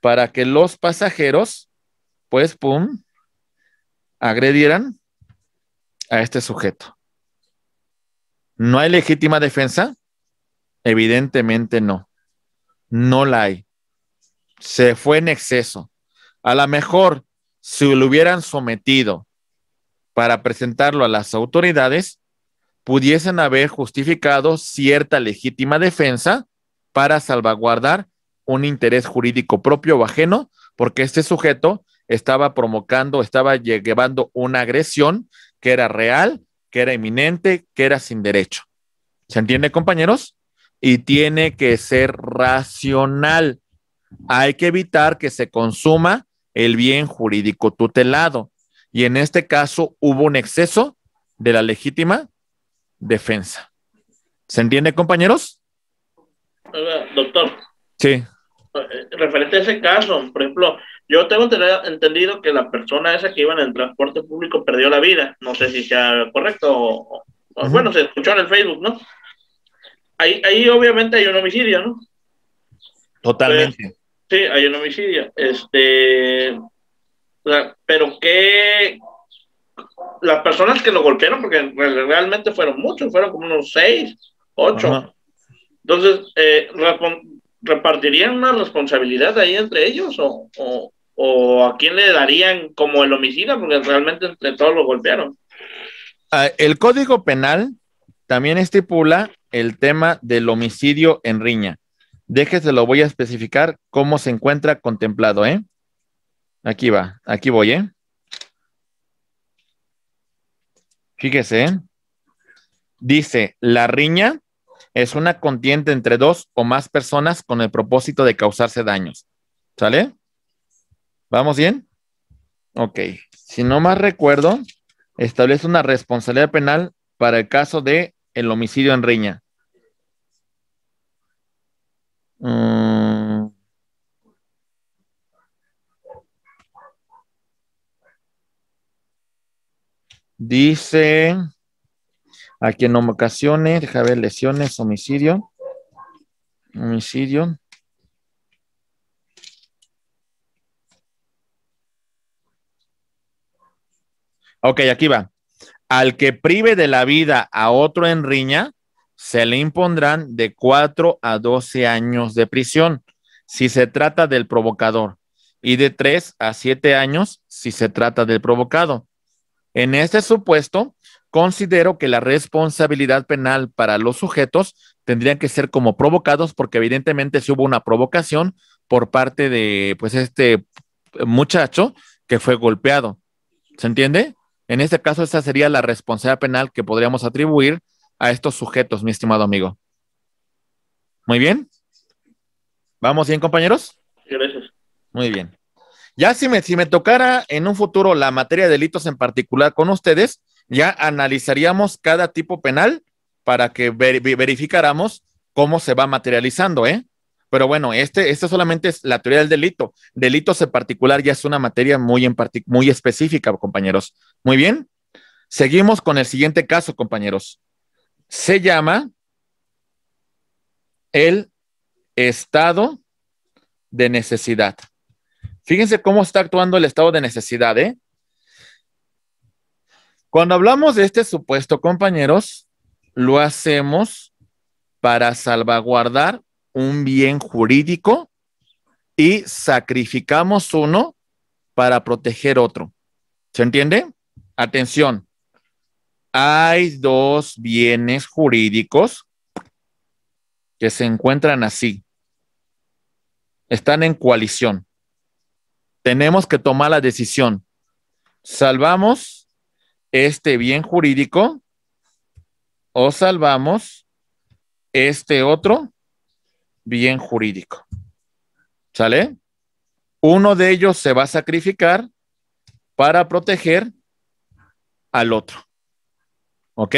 para que los pasajeros, pues, pum, agredieran a este sujeto. ¿No hay legítima defensa? Evidentemente no. No la hay. Se fue en exceso. A lo mejor, si lo hubieran sometido para presentarlo a las autoridades, pudiesen haber justificado cierta legítima defensa para salvaguardar un interés jurídico propio o ajeno, porque este sujeto estaba provocando, estaba llevando una agresión que era real, que era inminente, que era sin derecho. ¿Se entiende, compañeros? Y tiene que ser racional. Hay que evitar que se consuma el bien jurídico tutelado. Y en este caso hubo un exceso de la legítima defensa. ¿Se entiende, compañeros? Doctor, Sí. referente a ese caso, por ejemplo, yo tengo entendido que la persona esa que iba en el transporte público perdió la vida. No sé si sea correcto bueno, se escuchó en el Facebook, ¿no? Ahí obviamente hay un homicidio, ¿no? Totalmente. Sí, hay un homicidio. Pero que las personas que lo golpearon, porque realmente fueron muchos, fueron como unos 6, 8. Ajá. Entonces, ¿repartirían una responsabilidad ahí entre ellos o a quién le darían como el homicida? Porque realmente entre todos lo golpearon. El Código Penal también estipula el tema del homicidio en riña. Déjese, lo voy a especificar cómo se encuentra contemplado, ¿eh? Aquí va, aquí voy, ¿eh? Fíjese, ¿eh? Dice, la riña es una contienda entre dos o más personas con el propósito de causarse daños. ¿Sale? ¿Vamos bien? Ok. Si no más recuerdo, establece una responsabilidad penal para el caso de el homicidio en riña. Dice, aquí en ocasiones, deja ver, lesiones, homicidio. Ok, aquí va. Al que prive de la vida a otro en riña, se le impondrán de 4 a 12 años de prisión si se trata del provocador y de 3 a 7 años si se trata del provocado. En este supuesto, considero que la responsabilidad penal para los sujetos tendría que ser como provocados, porque evidentemente si hubo una provocación por parte de pues este muchacho que fue golpeado. ¿Se entiende? En este caso, esa sería la responsabilidad penal que podríamos atribuir a estos sujetos, mi estimado amigo. Muy bien. ¿Vamos bien, compañeros? Gracias. Muy bien. Ya si me tocara en un futuro la materia de delitos en particular con ustedes, ya analizaríamos cada tipo penal para que verificáramos cómo se va materializando, ¿eh? Pero bueno, este solamente es la teoría del delito. Delitos en particular ya es una materia muy específica, compañeros. Muy bien. Seguimos con el siguiente caso, compañeros. Se llama el estado de necesidad. Fíjense cómo está actuando el estado de necesidad, ¿eh? Cuando hablamos de este supuesto, compañeros, lo hacemos para salvaguardar un bien jurídico y sacrificamos uno para proteger otro. ¿Se entiende? Atención. Hay dos bienes jurídicos que se encuentran así. Están en coalición. Tenemos que tomar la decisión. ¿Salvamos este bien jurídico o salvamos este otro bien jurídico? ¿Sale? Uno de ellos se va a sacrificar para proteger al otro. ¿Ok?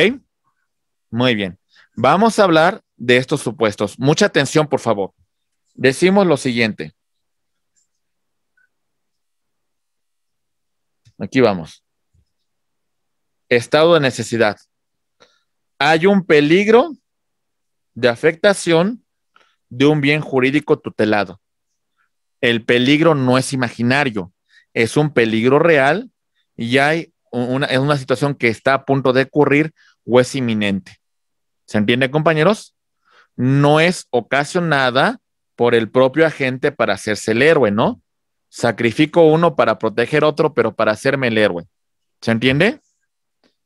Muy bien. Vamos a hablar de estos supuestos. Mucha atención, por favor. Decimos lo siguiente. Aquí vamos. Estado de necesidad. Hay un peligro de afectación de un bien jurídico tutelado. El peligro no es imaginario, es un peligro real y hay una situación que está a punto de ocurrir o es inminente. ¿Se entiende, compañeros? No es ocasionada por el propio agente para hacerse el héroe, ¿no? Sacrifico uno para proteger otro, pero para hacerme el héroe. ¿Se entiende?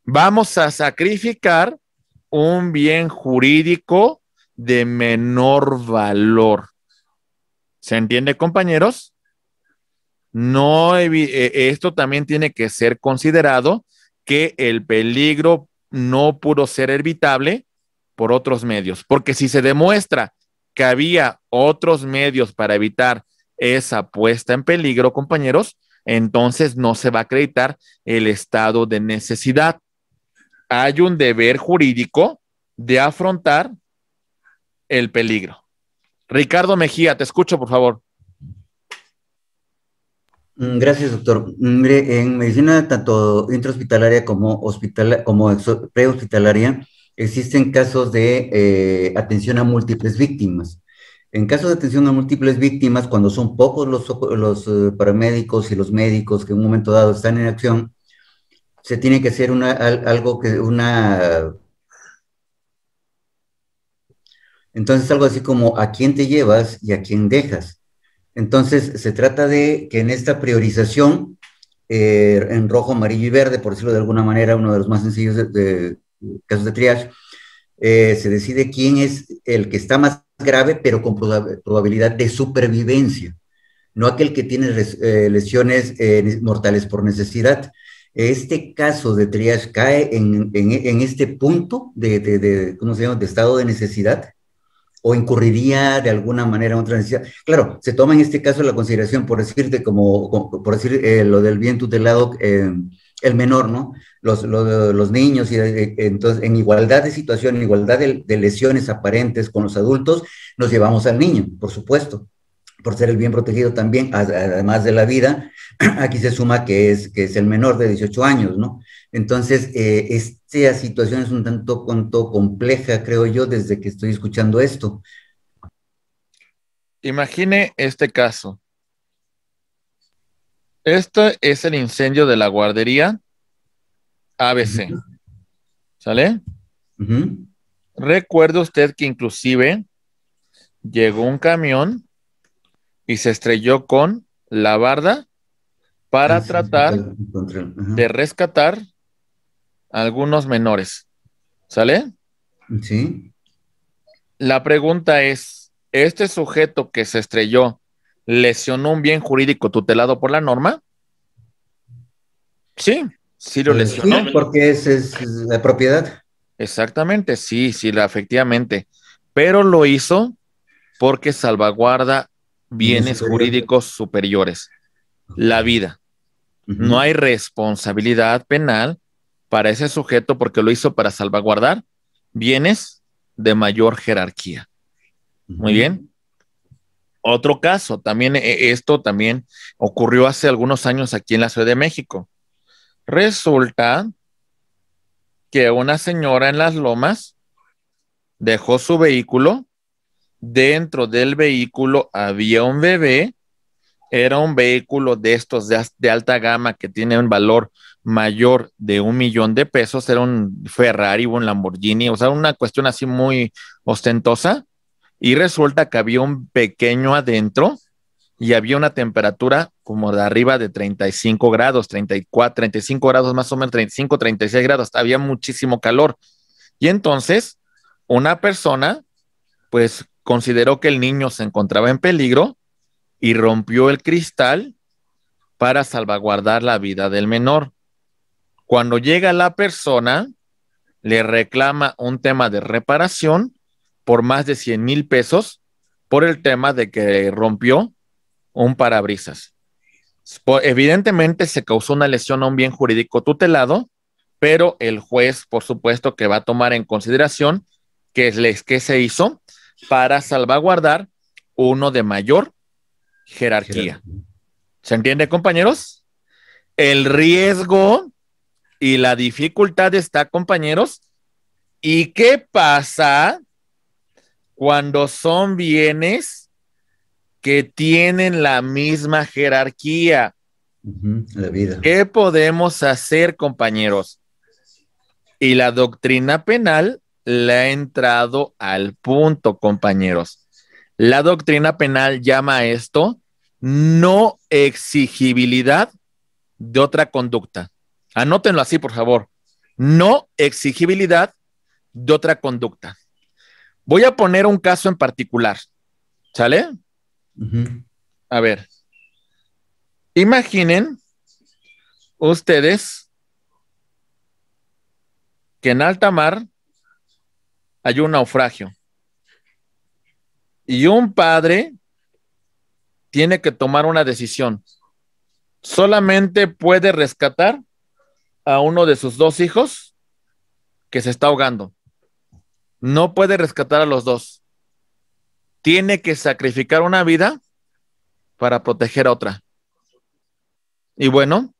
Vamos a sacrificar un bien jurídico de menor valor. ¿Se entiende, compañeros? No, esto también tiene que ser considerado que el peligro no pudo ser evitable por otros medios, porque si se demuestra que había otros medios para evitar esa puesta en peligro, compañeros, entonces no se va a acreditar el estado de necesidad. Hay un deber jurídico de afrontar el peligro. Ricardo Mejía, te escucho, por favor. Gracias, doctor. Mire, en medicina tanto intrahospitalaria como prehospitalaria existen casos de atención a múltiples víctimas. En casos de atención a múltiples víctimas, cuando son pocos los paramédicos y los médicos que en un momento dado están en acción, se tiene que hacer entonces algo así como a quién te llevas y a quién dejas. Entonces, se trata de que en esta priorización, en rojo, amarillo y verde, por decirlo de alguna manera, uno de los más sencillos de casos de triage, se decide quién es el que está más grave, pero con probabilidad de supervivencia, no aquel que tiene lesiones mortales por necesidad. Este caso de triage cae en este punto ¿cómo se llama?, de estado de necesidad, o incurriría de alguna manera en otra necesidad. Claro, se toma en este caso la consideración, por decirte, por decir lo del bien tutelado, el menor, ¿no? Los niños, y entonces en igualdad de situación, en igualdad de lesiones aparentes con los adultos, nos llevamos al niño, por supuesto, por ser el bien protegido también, además de la vida. Aquí se suma que es el menor de 18 años, ¿no? Entonces, esta situación es un tanto cuanto compleja, creo yo, desde que estoy escuchando esto. Imagine este caso. Este es el incendio de la guardería ABC. ¿Sale? Recuerde usted que inclusive llegó un camión y se estrelló con la barda para tratar de rescatar a algunos menores. ¿Sale? Sí. La pregunta es, ¿este sujeto que se estrelló lesionó un bien jurídico tutelado por la norma? Sí, sí lo lesionó. Sí, porque es la propiedad. Exactamente, sí, efectivamente. Pero lo hizo porque salvaguarda bienes jurídicos superiores. La vida. No hay responsabilidad penal para ese sujeto porque lo hizo para salvaguardar bienes de mayor jerarquía. Muy bien. Otro caso, también esto también ocurrió hace algunos años aquí en la Ciudad de México. Resulta que una señora en Las Lomas dejó su vehículo. Dentro del vehículo había un bebé. Era un vehículo de estos de alta gama que tiene un valor mayor de $1 millón. Era un Ferrari o un Lamborghini, o sea, una cuestión así muy ostentosa. Y resulta que había un pequeño adentro y había una temperatura como de arriba de 35 grados, 34, 35 grados más o menos, 35, 36 grados. Había muchísimo calor. Y entonces una persona pues consideró que el niño se encontraba en peligro y rompió el cristal para salvaguardar la vida del menor. Cuando llega la persona, le reclama un tema de reparación por más de 100,000 pesos por el tema de que rompió un parabrisas. Evidentemente se causó una lesión a un bien jurídico tutelado, pero el juez, por supuesto, que va a tomar en consideración que se hizo para salvaguardar uno de mayor jerarquía. ¿Se entiende, compañeros? El riesgo y la dificultad está, compañeros. ¿Y qué pasa cuando son bienes que tienen la misma jerarquía? La vida. ¿Qué podemos hacer, compañeros? Y la doctrina penal le ha entrado al punto, compañeros. La doctrina penal llama a esto no exigibilidad de otra conducta. Anótenlo así, por favor. No exigibilidad de otra conducta. Voy a poner un caso en particular. ¿Sale? A ver. Imaginen ustedes que en alta mar hay un naufragio y un padre tiene que tomar una decisión. Solamente puede rescatar a uno de sus 2 hijos que se está ahogando. No puede rescatar a los 2. Tiene que sacrificar una vida para proteger a otra. Y bueno,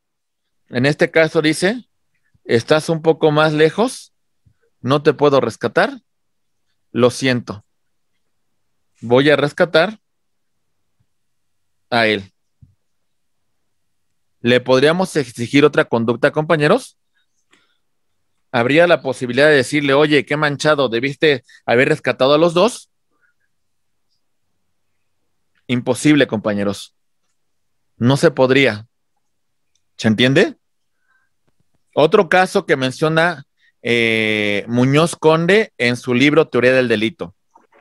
en este caso dice, estás un poco más lejos, no te puedo rescatar, lo siento. Voy a rescatar a él. ¿Le podríamos exigir otra conducta, compañeros? ¿Habría la posibilidad de decirle, oye, qué manchado, debiste haber rescatado a los 2? Imposible, compañeros. No se podría. ¿Se entiende? Otro caso que menciona Muñoz Conde en su libro Teoría del Delito.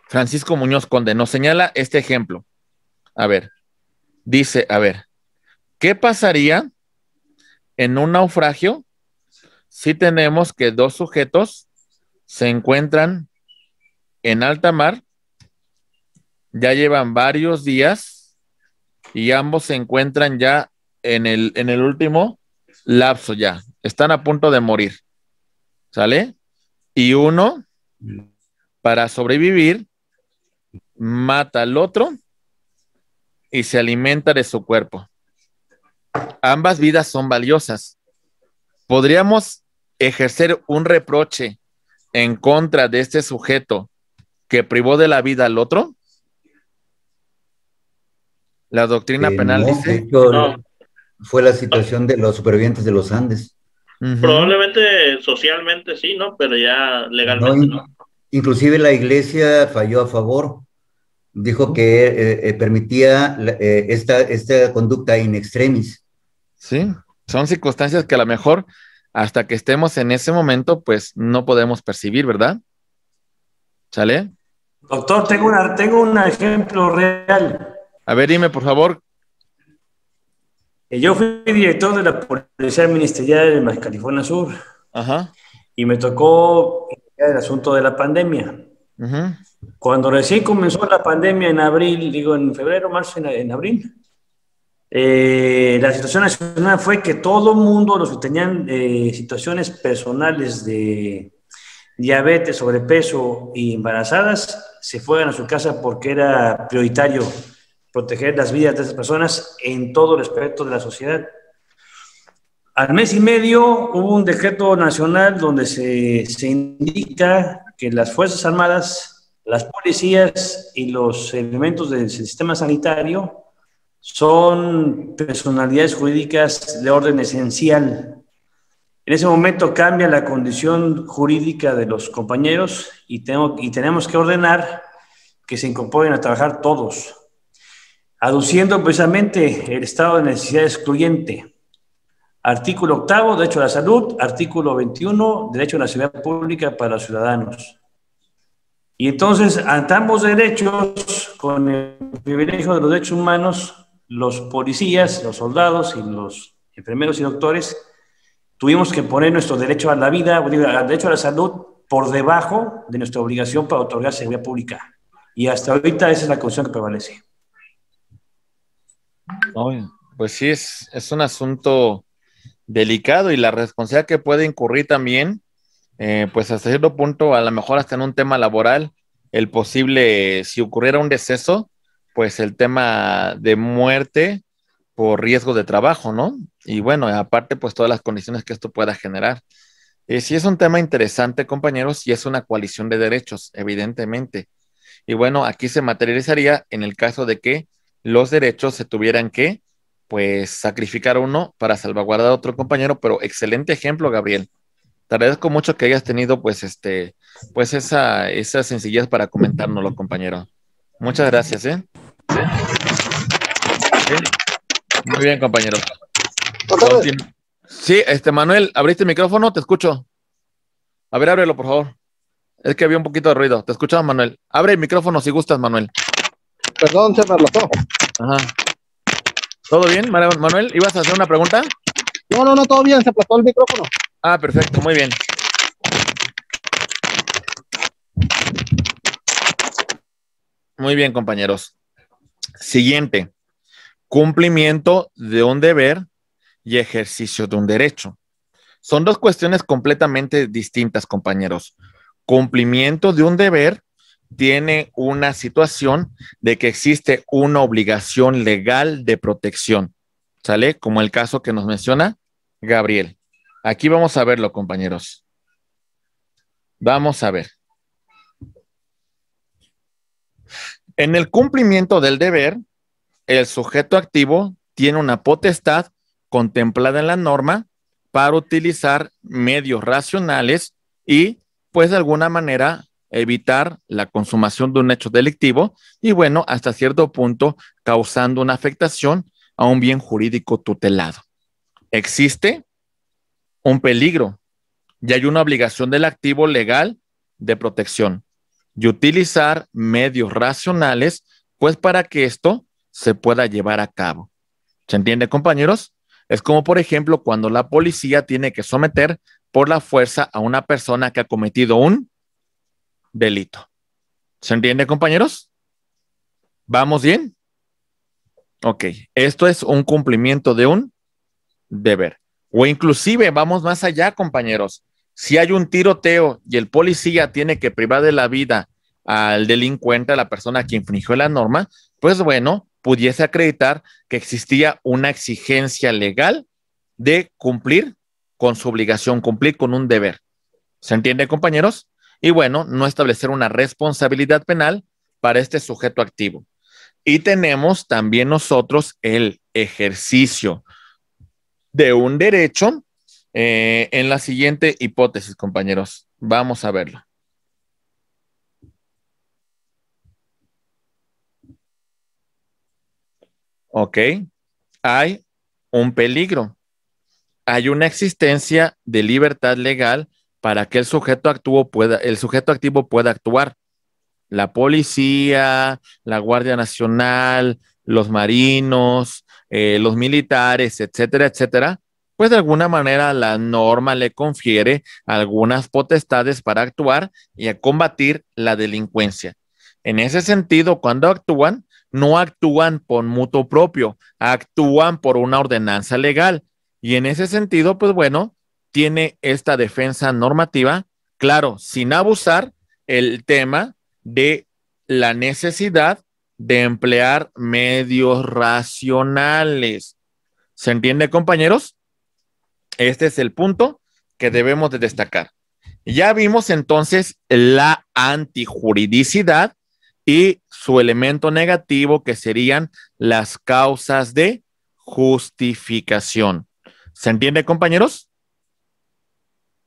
Francisco Muñoz Conde nos señala este ejemplo. A ver, dice, ¿qué pasaría en un naufragio si tenemos que 2 sujetos se encuentran en alta mar, ya llevan varios días y ambos se encuentran ya en el último lapso ya, están a punto de morir, ¿sale? Y uno, para sobrevivir, mata al otro y se alimenta de su cuerpo. Ambas vidas son valiosas. ¿Podríamos ejercer un reproche en contra de este sujeto que privó de la vida al otro? La doctrina penal no, dice... No. Fue la situación de los supervivientes de los Andes. Probablemente socialmente sí, ¿no? Pero ya legalmente no. Inclusive la iglesia falló a favor. Dijo que permitía esta conducta in extremis. Sí, son circunstancias que a lo mejor hasta que estemos en ese momento, pues no podemos percibir, ¿verdad? ¿Sale? Doctor, tengo un ejemplo real. A ver, dime, por favor. Yo fui director de la Policía Ministerial en Baja California Sur. Ajá. Y me tocó el asunto de la pandemia. Uh-huh. Cuando recién comenzó la pandemia en febrero, marzo, en abril, la situación nacional fue que todo el mundo, los que tenían situaciones personales de diabetes, sobrepeso y embarazadas, se fueron a su casa porque era prioritario proteger las vidas de esas personas en todo el espectro de la sociedad. Al mes y medio hubo un decreto nacional donde se indica que las Fuerzas Armadas, las policías y los elementos del sistema sanitario son personalidades jurídicas de orden esencial. En ese momento cambia la condición jurídica de los compañeros y tenemos que ordenar que se incorporen a trabajar todos, aduciendo precisamente el estado de necesidad excluyente. Artículo 8, derecho a la salud. Artículo 21, derecho a la seguridad pública para los ciudadanos. Y entonces, ante ambos derechos, con el privilegio de los derechos humanos, los policías, los soldados y los enfermeros y doctores, tuvimos que poner nuestro derecho a la vida, el derecho a la salud, por debajo de nuestra obligación para otorgar seguridad pública. Y hasta ahorita esa es la condición que prevalece. Pues sí, es un asunto delicado y la responsabilidad que puede incurrir también, pues hasta cierto punto, a lo mejor hasta en un tema laboral, el posible, si ocurriera un deceso, pues el tema de muerte por riesgo de trabajo, ¿no? Y bueno, aparte, pues todas las condiciones que esto pueda generar. Sí es un tema interesante, compañeros, y es una coalición de derechos, evidentemente. Y bueno, aquí se materializaría en el caso de que los derechos se tuvieran que, pues, sacrificar uno para salvaguardar a otro compañero, pero excelente ejemplo, Gabriel. Te agradezco mucho que hayas tenido, pues, pues esa sencillez para comentárnoslo, compañero. Muchas gracias, ¿eh? ¿Sí? Muy bien, compañero. Sí, Manuel, ¿abriste el micrófono? Te escucho. A ver, ábrelo, por favor. Es que había un poquito de ruido. Te escuchaba, Manuel. Abre el micrófono si gustas, Manuel. Perdón, se me aplazó. Ajá. ¿Todo bien, Manuel? ¿Ibas a hacer una pregunta? No, todo bien, se aplazó el micrófono. Ah, perfecto, muy bien. Muy bien, compañeros. Siguiente. cumplimiento de un deber y ejercicio de un derecho. Son dos cuestiones completamente distintas, compañeros. Cumplimiento de un deber tiene una situación de que existe una obligación legal de protección, ¿sale? Como el caso que nos menciona Gabriel. Aquí vamos a verlo, compañeros. Vamos a ver. En el cumplimiento del deber, el sujeto activo tiene una potestad contemplada en la norma para utilizar medios racionales y, pues, de alguna manera evitar la consumación de un hecho delictivo y, bueno, hasta cierto punto causando una afectación a un bien jurídico tutelado. Existe un peligro y hay una obligación del activo legal de protección y utilizar medios racionales, pues, para que esto se pueda llevar a cabo. ¿Se entiende, compañeros? Es como, por ejemplo, cuando la policía tiene que someter por la fuerza a una persona que ha cometido un delito. ¿Se entiende, compañeros? ¿Vamos bien? Ok, esto es un cumplimiento de un deber. O inclusive, vamos más allá, compañeros. Si hay un tiroteo y el policía tiene que privar de la vida al delincuente, a la persona que infringió la norma, pues bueno, pudiese acreditar que existía una exigencia legal de cumplir con su obligación, cumplir con un deber. ¿Se entiende, compañeros? Y bueno, no establecer una responsabilidad penal para este sujeto activo. Y tenemos también nosotros el ejercicio de un derecho en la siguiente hipótesis, compañeros. Vamos a verlo. Ok, hay un peligro. Hay una existencia de libertad legal para que el sujeto activo pueda actuar. La policía, la Guardia Nacional, los marinos, los militares, etcétera, etcétera, pues de alguna manera la norma le confiere algunas potestades para actuar y a combatir la delincuencia. En ese sentido, cuando actúan, no actúan por mutuo propio, actúan por una ordenanza legal. Y en ese sentido, pues bueno, tiene esta defensa normativa, claro, sin abusar el tema de la necesidad de emplear medios racionales. ¿Se entiende, compañeros? Este es el punto que debemos de destacar. Ya vimos entonces la antijuridicidad y su elemento negativo, que serían las causas de justificación. ¿Se entiende, compañeros?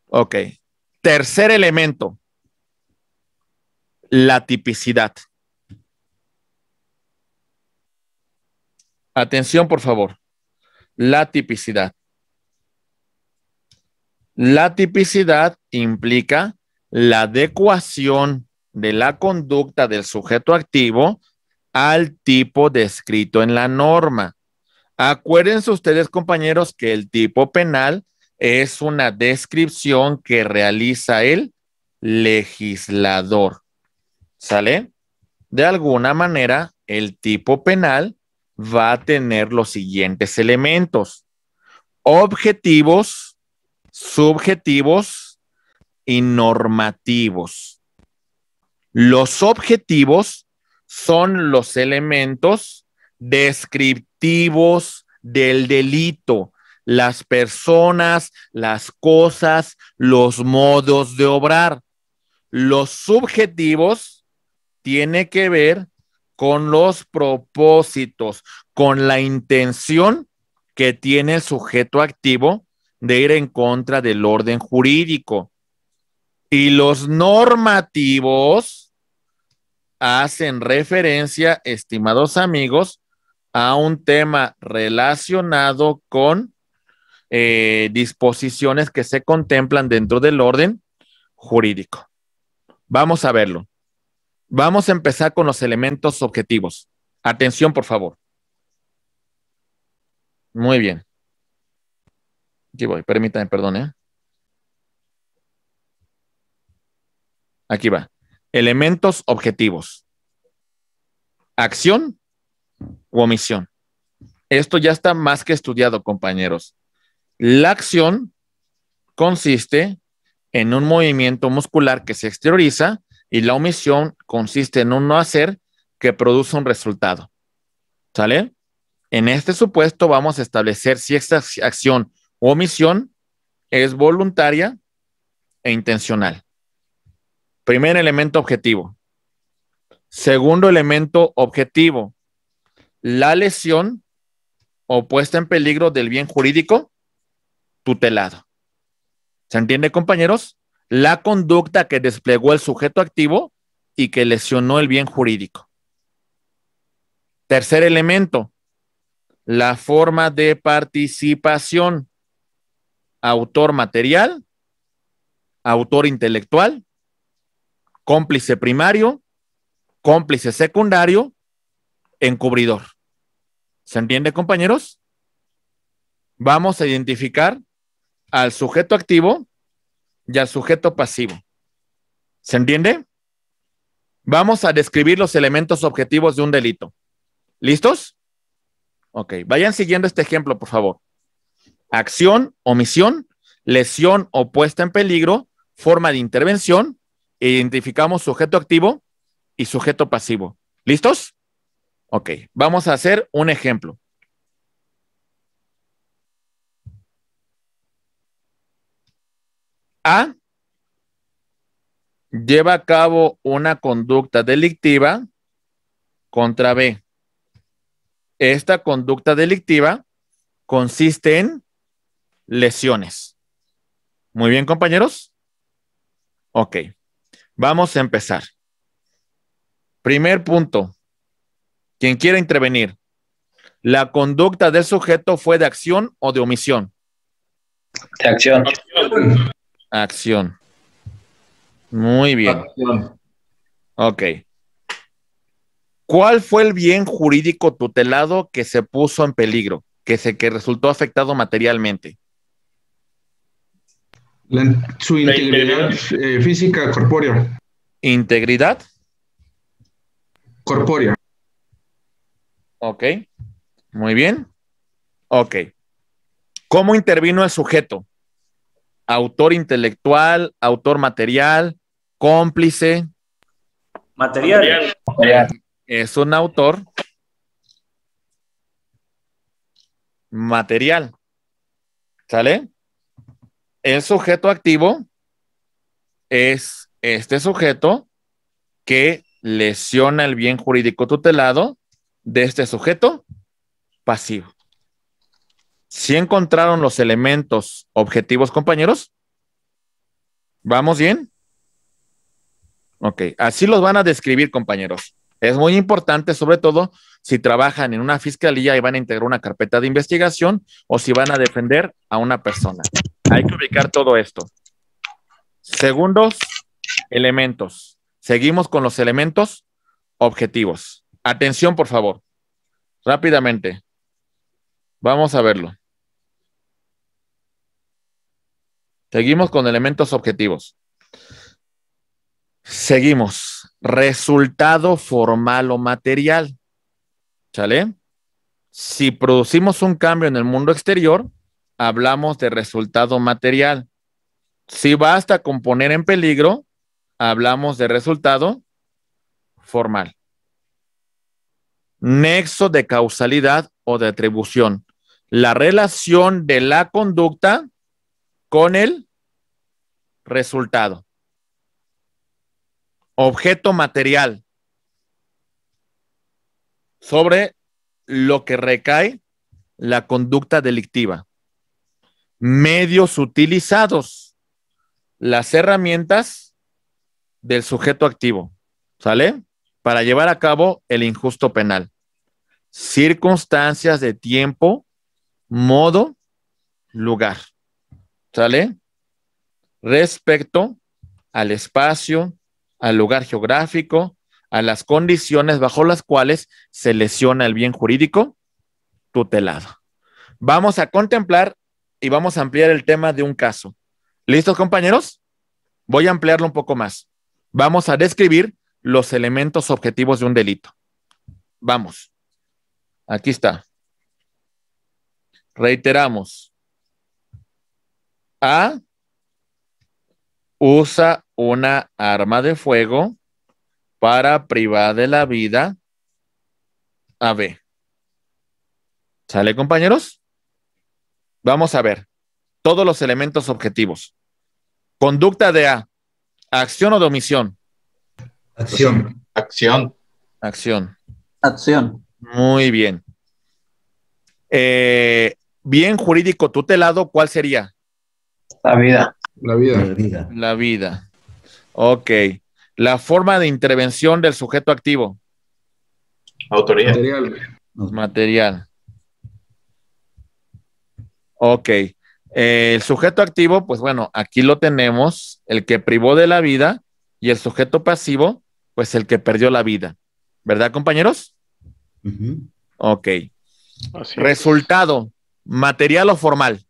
Ok. Tercer elemento, la tipicidad. Atención, por favor. La tipicidad. La tipicidad implica la adecuación de la conducta del sujeto activo al tipo descrito en la norma. Acuérdense ustedes, compañeros, que el tipo penal es una descripción que realiza el legislador. ¿Sale? De alguna manera, el tipo penal va a tener los siguientes elementos: objetivos, subjetivos y normativos. Los objetivos son los elementos descriptivos del delito, las personas, las cosas, los modos de obrar. Los subjetivos tienen que ver con los propósitos, con la intención que tiene el sujeto activo de ir en contra del orden jurídico. Y los normativos hacen referencia, estimados amigos, a un tema relacionado con disposiciones que se contemplan dentro del orden jurídico. Vamos a verlo. Vamos a empezar con los elementos objetivos. Atención, por favor. Muy bien. Aquí voy, permítame, perdón. Aquí va. Elementos objetivos. Acción u omisión. Esto ya está más que estudiado, compañeros. La acción consiste en un movimiento muscular que se exterioriza y la omisión consiste en un no hacer que produce un resultado. ¿Sale? En este supuesto vamos a establecer si esta acción o omisión es voluntaria e intencional. Primer elemento objetivo. Segundo elemento objetivo. La lesión o puesta en peligro del bien jurídico tutelado. ¿Se entiende, compañeros? La conducta que desplegó el sujeto activo y que lesionó el bien jurídico. Tercer elemento, la forma de participación. Autor material, autor intelectual, cómplice primario, cómplice secundario, encubridor. ¿Se entiende, compañeros? Vamos a identificar al sujeto activo y al sujeto pasivo. ¿Se entiende? Vamos a describir los elementos objetivos de un delito. ¿Listos? Ok, vayan siguiendo este ejemplo, por favor. Acción, omisión, lesión o puesta en peligro, forma de intervención, identificamos sujeto activo y sujeto pasivo. ¿Listos? Ok, vamos a hacer un ejemplo. A lleva a cabo una conducta delictiva contra B. Esta conducta delictiva consiste en lesiones. Muy bien, compañeros. Ok, vamos a empezar. Primer punto. ¿Quién quiere intervenir? ¿La conducta del sujeto fue de acción o de omisión? De acción. Acción. Muy bien. Acción. Ok. ¿Cuál fue el bien jurídico tutelado que se puso en peligro, que resultó afectado materialmente? Su integridad física corpórea. ¿Integridad? Corpórea. Ok. Muy bien. Ok. ¿Cómo intervino el sujeto? Autor intelectual, autor material, cómplice. Material. Es un autor material. ¿Sale? El sujeto activo es este sujeto que lesiona el bien jurídico tutelado de este sujeto pasivo. ¿Sí encontraron los elementos objetivos, compañeros? ¿Vamos bien? Ok, así los van a describir, compañeros. Es muy importante, sobre todo, si trabajan en una fiscalía y van a integrar una carpeta de investigación o si van a defender a una persona. Hay que ubicar todo esto. Segundos elementos. Seguimos con los elementos objetivos. Atención, por favor. Rápidamente. Vamos a verlo. Seguimos con elementos objetivos. Seguimos. Resultado formal o material. ¿Sale? Si producimos un cambio en el mundo exterior, hablamos de resultado material. Si basta con poner en peligro, hablamos de resultado formal. Nexo de causalidad o de atribución. La relación de la conducta con el resultado. Objeto material. Sobre lo que recae la conducta delictiva. Medios utilizados. Las herramientas del sujeto activo. ¿Sale? Para llevar a cabo el injusto penal. Circunstancias de tiempo, modo, lugar. ¿Sale? Respecto al espacio, al lugar geográfico, a las condiciones bajo las cuales se lesiona el bien jurídico tutelado. Vamos a contemplar y vamos a ampliar el tema de un caso. ¿Listos, compañeros? Voy a ampliarlo un poco más. Vamos a describir los elementos objetivos de un delito. Vamos. Aquí está. Reiteramos. A, usa una arma de fuego para privar de la vida a B. ¿Sale, compañeros? Vamos a ver todos los elementos objetivos. Conducta de A, acción o de omisión. Acción. Acción. Acción. Acción. Muy bien. Bien jurídico tutelado, ¿cuál sería? La vida. La vida. La vida. La vida. Ok. La forma de intervención del sujeto activo. Autoría. Material. Material. Ok. El sujeto activo, pues bueno, aquí lo tenemos, el que privó de la vida, y el sujeto pasivo, pues el que perdió la vida. ¿Verdad, compañeros? Ujú. Ok. Así es. Resultado, material o formal.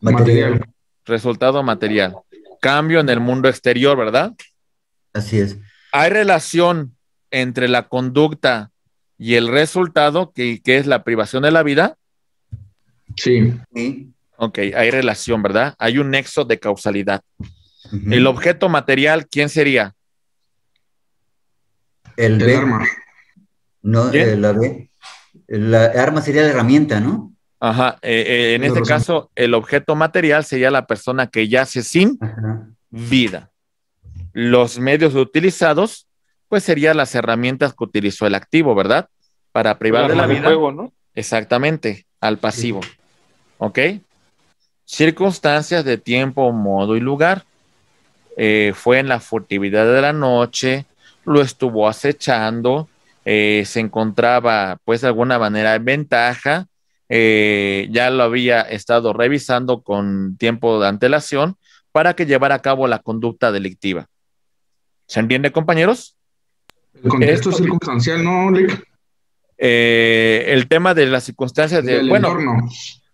Material. Resultado material. Cambio en el mundo exterior, ¿verdad? Así es. ¿Hay relación entre la conducta y el resultado, que es la privación de la vida? Sí. Sí. Ok, hay relación, ¿verdad? Hay un nexo de causalidad. Ujú. El objeto material, ¿quién sería? El El B. arma. No, ¿Quién? la B. La arma sería la herramienta, ¿no? Ajá, en Tienes este razón. caso, el objeto material sería la persona que yace sin Ajá. vida. Los medios utilizados, pues serían las herramientas que utilizó el activo, ¿verdad? Para privar El de la arma de vida. fuego, ¿no? Exactamente, al pasivo. ¿Ok? Circunstancias de tiempo, modo y lugar. Fue en la furtividad de la noche, lo estuvo acechando, se encontraba pues de alguna manera en ventaja, ya lo había estado revisando con tiempo de antelación para que llevara a cabo la conducta delictiva. ¿Se entiende, compañeros? El contexto Esto, circunstancial, ¿no, Lick? el tema de las circunstancias Del bueno, entorno.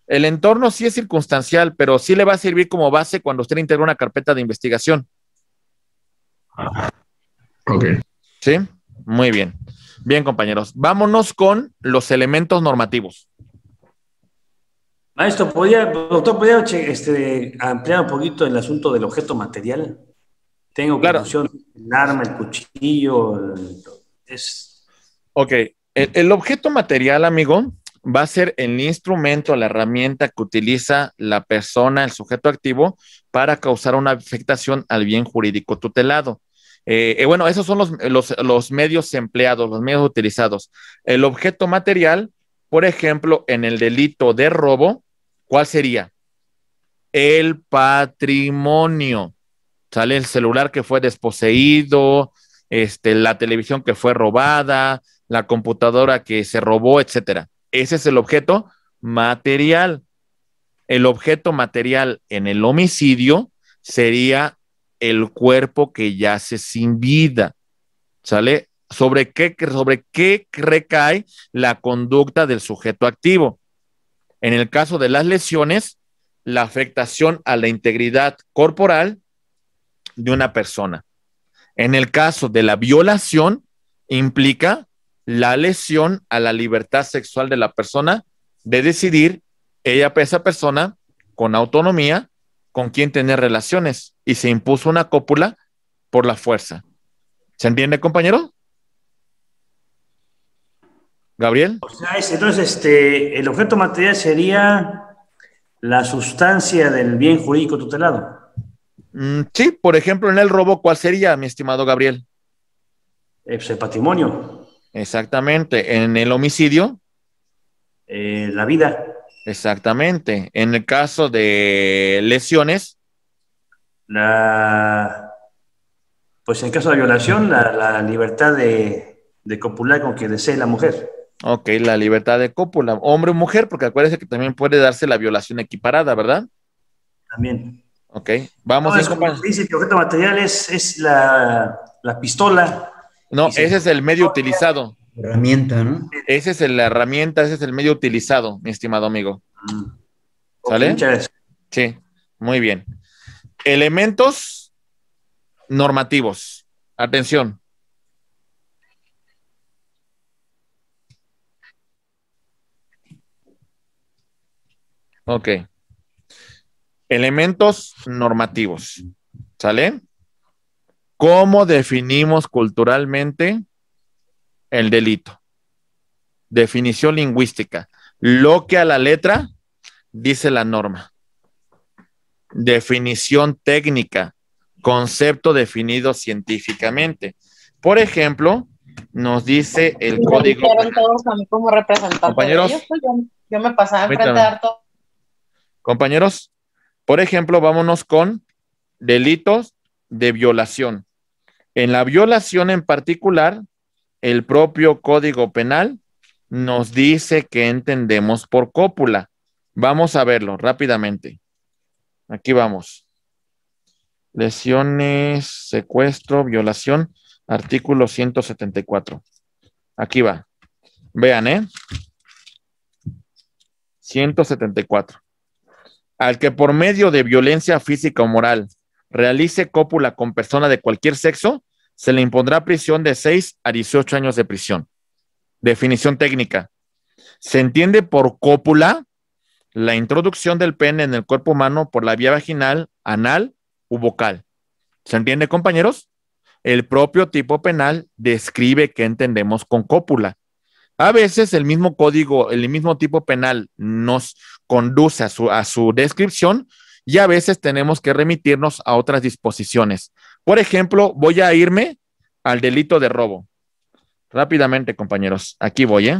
el entorno sí es circunstancial, pero sí le va a servir como base cuando usted integra una carpeta de investigación. Ok. ¿Sí? Muy bien. Bien, compañeros. Vámonos con los elementos normativos. Maestro, doctor, ampliar un poquito el asunto del objeto material? Tengo Claro. confusión. El arma, el cuchillo, es... Ok. El objeto material, amigo, va a ser el instrumento, la herramienta que utiliza la persona, el sujeto activo, para causar una afectación al bien jurídico tutelado. Bueno, esos son los medios empleados, los medios utilizados. El objeto material, por ejemplo, en el delito de robo, ¿cuál sería? El patrimonio. Sale el celular que fue desposeído, la televisión que fue robada, la computadora que se robó, etcétera. Ese es el objeto material. El objeto material en el homicidio sería el cuerpo que yace sin vida. ¿Sale? ¿Sobre qué recae la conducta del sujeto activo? En el caso de las lesiones, la afectación a la integridad corporal de una persona. En el caso de la violación, implica la lesión a la libertad sexual de la persona de decidir esa persona con autonomía con quién tener relaciones, y se impuso una cópula por la fuerza. ¿Se entiende, compañero? Gabriel. O sea, entonces, el objeto material sería la sustancia del bien jurídico tutelado. Sí, por ejemplo, en el robo, ¿cuál sería, mi estimado Gabriel? El patrimonio. Exactamente. En el homicidio. La vida. Exactamente. En el caso de lesiones. Pues en el caso de violación, la libertad de copular con quien desee la mujer. Ok, la libertad de cópula, hombre o mujer, porque acuérdense que también puede darse la violación equiparada, ¿verdad? También. Ok, vamos. No, como dice que el objeto material es la pistola. No, ese es el medio utilizado. Herramienta, ¿no? Esa es la herramienta, ese es el medio utilizado, mi estimado amigo. ¿Sale? Okay, muchas gracias. Sí, muy bien. Elementos normativos. Atención. Ok. Elementos normativos. ¿Sale? ¿Cómo definimos culturalmente el delito? Definición lingüística. Lo que a la letra dice la norma. Definición técnica. Concepto definido científicamente. Por ejemplo, nos dice el Me código. dijeron todos a mí como representante. Compañeros, de ellos, pues yo me pasaba enfrente permítame. de harto. Compañeros, por ejemplo, vámonos con delitos de violación. En la violación en particular, el propio Código Penal nos dice que entendemos por cópula. Vamos a verlo rápidamente. Aquí vamos. Lesiones, secuestro, violación, artículo 174. Aquí va. Vean, 174. Al que por medio de violencia física o moral realice cópula con persona de cualquier sexo, se le impondrá prisión de 6 a 18 años de prisión. Definición técnica. Se entiende por cópula la introducción del pene en el cuerpo humano por la vía vaginal, anal u vocal. ¿Se entiende, compañeros? El propio tipo penal describe qué entendemos con cópula. A veces el mismo código, el mismo tipo penal nos conduce a su descripción y a veces tenemos que remitirnos a otras disposiciones. Por ejemplo, voy a irme al delito de robo. Rápidamente, compañeros. Aquí voy,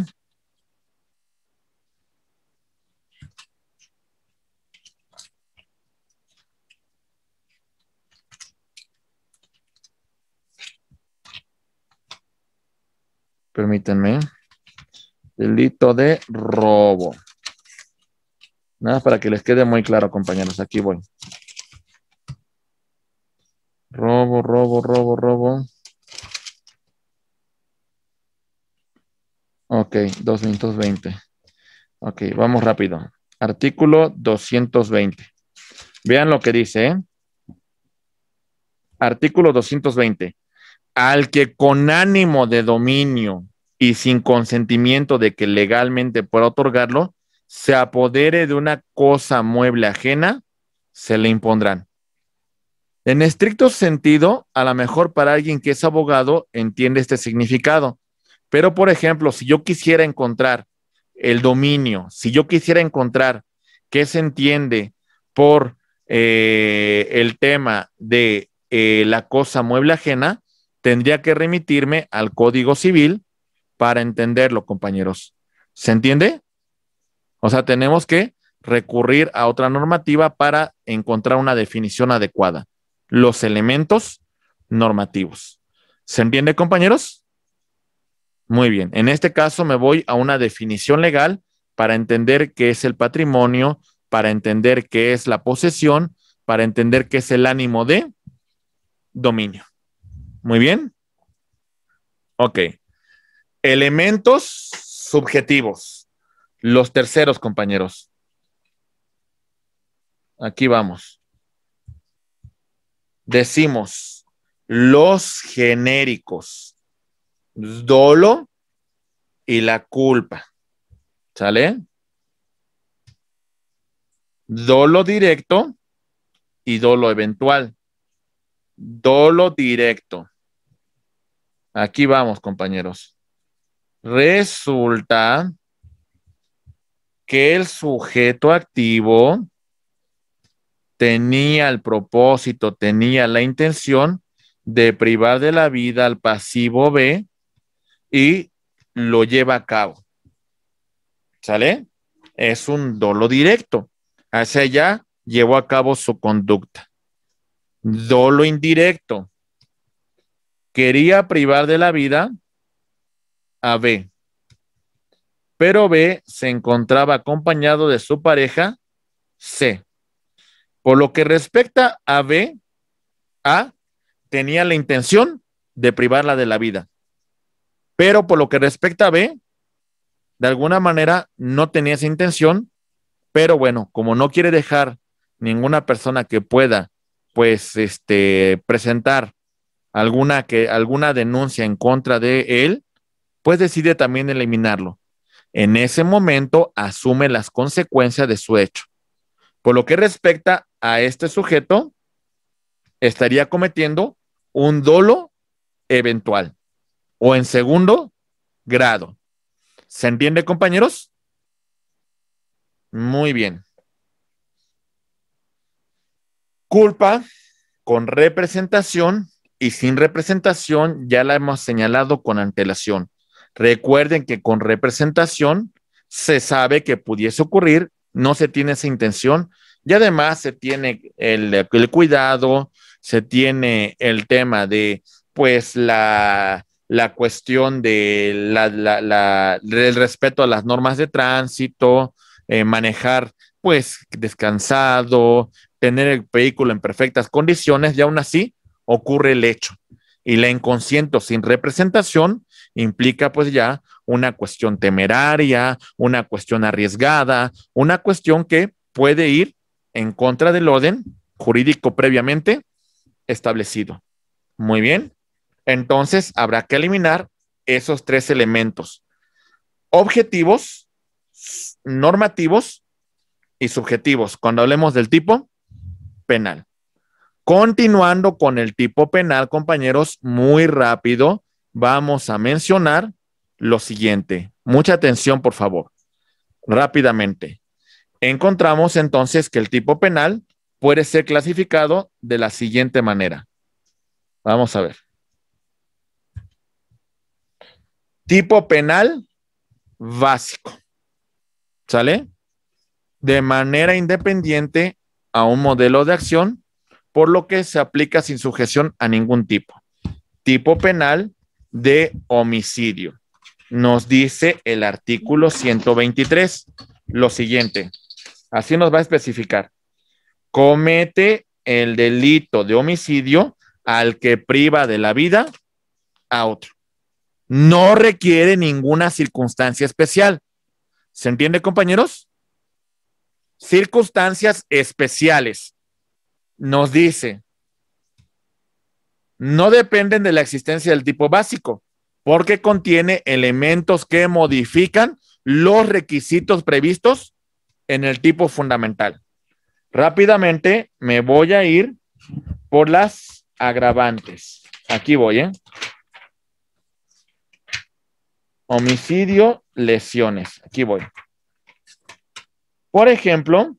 Permítanme. Delito de robo. Nada para que les quede muy claro, compañeros. Aquí voy. Robo, robo, robo, robo. Ok, 220. Ok, vamos rápido. Artículo 220. Vean lo que dice, Artículo 220. Al que con ánimo de dominio y sin consentimiento de que legalmente pueda otorgarlo, se apodere de una cosa mueble ajena, se le impondrán. En estricto sentido, a lo mejor para alguien que es abogado entiende este significado. Pero, por ejemplo, si yo quisiera encontrar el dominio, si yo quisiera encontrar qué se entiende por el tema de la cosa mueble ajena, tendría que remitirme al Código Civil para entenderlo, compañeros. ¿Se entiende? O sea, tenemos que recurrir a otra normativa para encontrar una definición adecuada. Los elementos normativos. ¿Se entiende, compañeros? Muy bien. En este caso me voy a una definición legal para entender qué es el patrimonio, para entender qué es la posesión, para entender qué es el ánimo de dominio. Muy bien. Ok. Elementos subjetivos. Los terceros, compañeros. Aquí vamos. Decimos los genéricos. Dolo y la culpa. ¿Sale? Dolo directo y dolo eventual. Dolo directo. Aquí vamos, compañeros. Resulta que el sujeto activo tenía el propósito, tenía la intención de privar de la vida al pasivo B y lo lleva a cabo. ¿Sale? Es un dolo directo. Hacia allá llevó a cabo su conducta. Dolo indirecto. Quería privar de la vida a B, pero B se encontraba acompañado de su pareja C. Por lo que respecta a B, A tenía la intención de privarla de la vida, pero por lo que respecta a B, de alguna manera no tenía esa intención, pero bueno, como no quiere dejar ninguna persona que pueda, pues, presentar alguna denuncia en contra de él, pues decide también eliminarlo. En ese momento asume las consecuencias de su hecho. Por lo que respecta a este sujeto, estaría cometiendo un dolo eventual o en segundo grado. ¿Se entiende, compañeros? Muy bien. Culpa con representación y sin representación ya la hemos señalado con antelación. Recuerden que con representación se sabe que pudiese ocurrir, no se tiene esa intención y además se tiene el cuidado, se tiene el tema de pues la cuestión de del respeto a las normas de tránsito, manejar pues descansado, tener el vehículo en perfectas condiciones y aún así ocurre el hecho. Y la inconsciente sin representación implica pues ya una cuestión temeraria, una cuestión arriesgada, una cuestión que puede ir en contra del orden jurídico previamente establecido. Muy bien. Entonces habrá que eliminar esos tres elementos: objetivos, normativos y subjetivos, cuando hablemos del tipo penal. Continuando con el tipo penal, compañeros, muy rápido, vamos a mencionar lo siguiente. Mucha atención, por favor. Rápidamente. Encontramos entonces que el tipo penal puede ser clasificado de la siguiente manera. Vamos a ver. Tipo penal básico. ¿Sale? De manera independiente a un modelo de acción, por lo que se aplica sin sujeción a ningún tipo. Tipo penal de homicidio. Nos dice el artículo 123 lo siguiente. Así nos va a especificar. Comete el delito de homicidio al que priva de la vida a otro. No requiere ninguna circunstancia especial. ¿Se entiende, compañeros? Circunstancias especiales. Nos dice, no dependen de la existencia del tipo básico, porque contiene elementos que modifican los requisitos previstos en el tipo fundamental. Rápidamente me voy a ir por las agravantes. Aquí voy, Homicidio, lesiones. Aquí voy. Por ejemplo,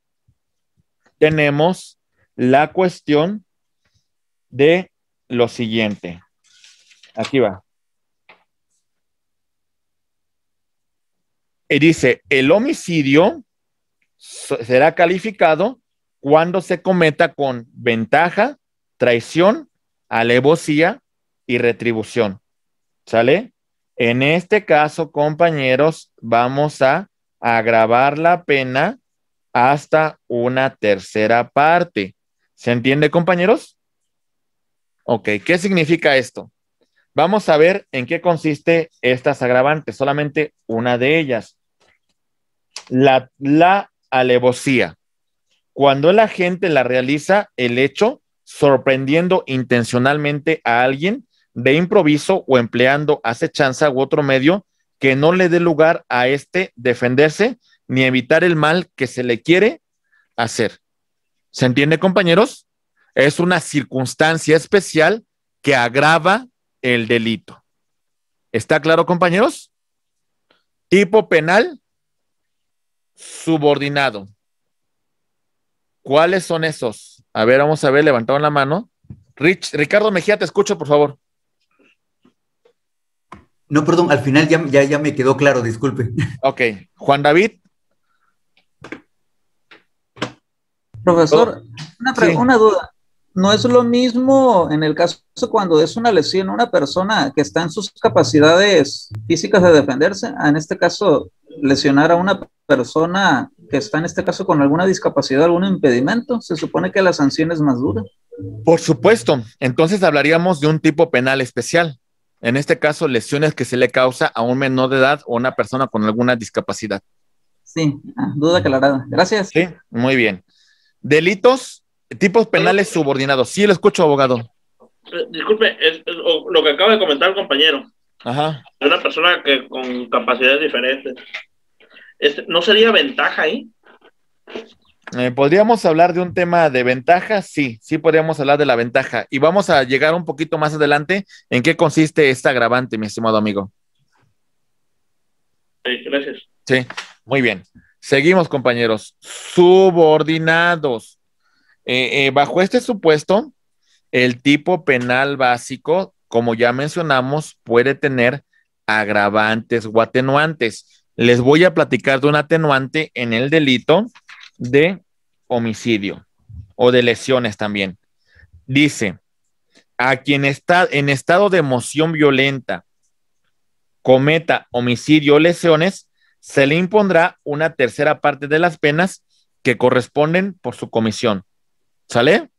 tenemos la cuestión de lo siguiente. Aquí va. Y dice, el homicidio será calificado cuando se cometa con ventaja, traición, alevosía y retribución. ¿Sale? En este caso, compañeros, vamos a agravar la pena hasta una tercera parte. ¿Se entiende, compañeros? Ok, ¿qué significa esto? Vamos a ver en qué consiste estas agravantes, solamente una de ellas. La alevosía. Cuando el agente la realiza el hecho sorprendiendo intencionalmente a alguien de improviso o empleando acechanza u otro medio que no le dé lugar a este defenderse ni evitar el mal que se le quiere hacer. ¿Se entiende, compañeros? Es una circunstancia especial que agrava el delito. ¿Está claro, compañeros? Tipo penal subordinado. ¿Cuáles son esos? A ver, vamos a ver, levantaron la mano. Ricardo Mejía, te escucho, por favor. No, perdón, al final ya me quedó claro, disculpe. Ok, Juan David. Profesor, Sí. una duda. ¿No es lo mismo en el caso cuando es una lesión a una persona que está en sus capacidades físicas de defenderse? En este caso, lesionar a una persona que está en este caso con alguna discapacidad, algún impedimento, se supone que la sanción es más dura. Por supuesto, entonces hablaríamos de un tipo penal especial. En este caso, lesiones que se le causa a un menor de edad o una persona con alguna discapacidad. Sí, duda aclarada. Gracias. Sí, muy bien. Delitos, tipos penales subordinados. Sí, lo escucho, abogado. Disculpe, es lo que acaba de comentar el compañero. Ajá. De una persona que con capacidades diferentes. ¿No sería ventaja ahí? ¿Podríamos hablar de un tema de ventaja? Sí, sí podríamos hablar de la ventaja. Y vamos a llegar un poquito más adelante en qué consiste esta agravante, mi estimado amigo. Sí, gracias. Sí, muy bien. Seguimos, compañeros. Subordinados. Bajo este supuesto, el tipo penal básico, como ya mencionamos, puede tener agravantes o atenuantes. Les voy a platicar de un atenuante en el delito de homicidio o de lesiones también. Dice, a quien está en estado de emoción violenta cometa homicidio o lesiones, se le impondrá una tercera parte de las penas que corresponden por su comisión. ¿Sale?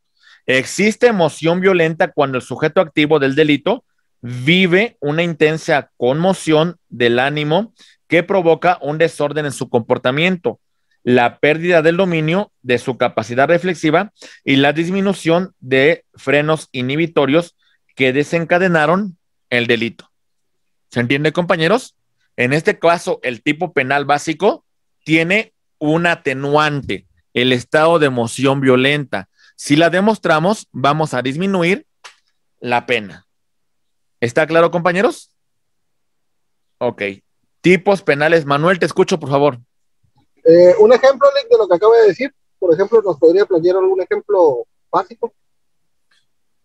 Existe emoción violenta cuando el sujeto activo del delito vive una intensa conmoción del ánimo que provoca un desorden en su comportamiento, la pérdida del dominio de su capacidad reflexiva y la disminución de frenos inhibitorios que desencadenaron el delito. ¿Se entiende, compañeros? En este caso, el tipo penal básico tiene un atenuante, el estado de emoción violenta. Si la demostramos, vamos a disminuir la pena. ¿Está claro, compañeros? Ok. Tipos penales. Manuel, te escucho, por favor. Un ejemplo, Lick, de lo que acaba de decir. Por ejemplo, ¿nos podría plantear algún ejemplo básico?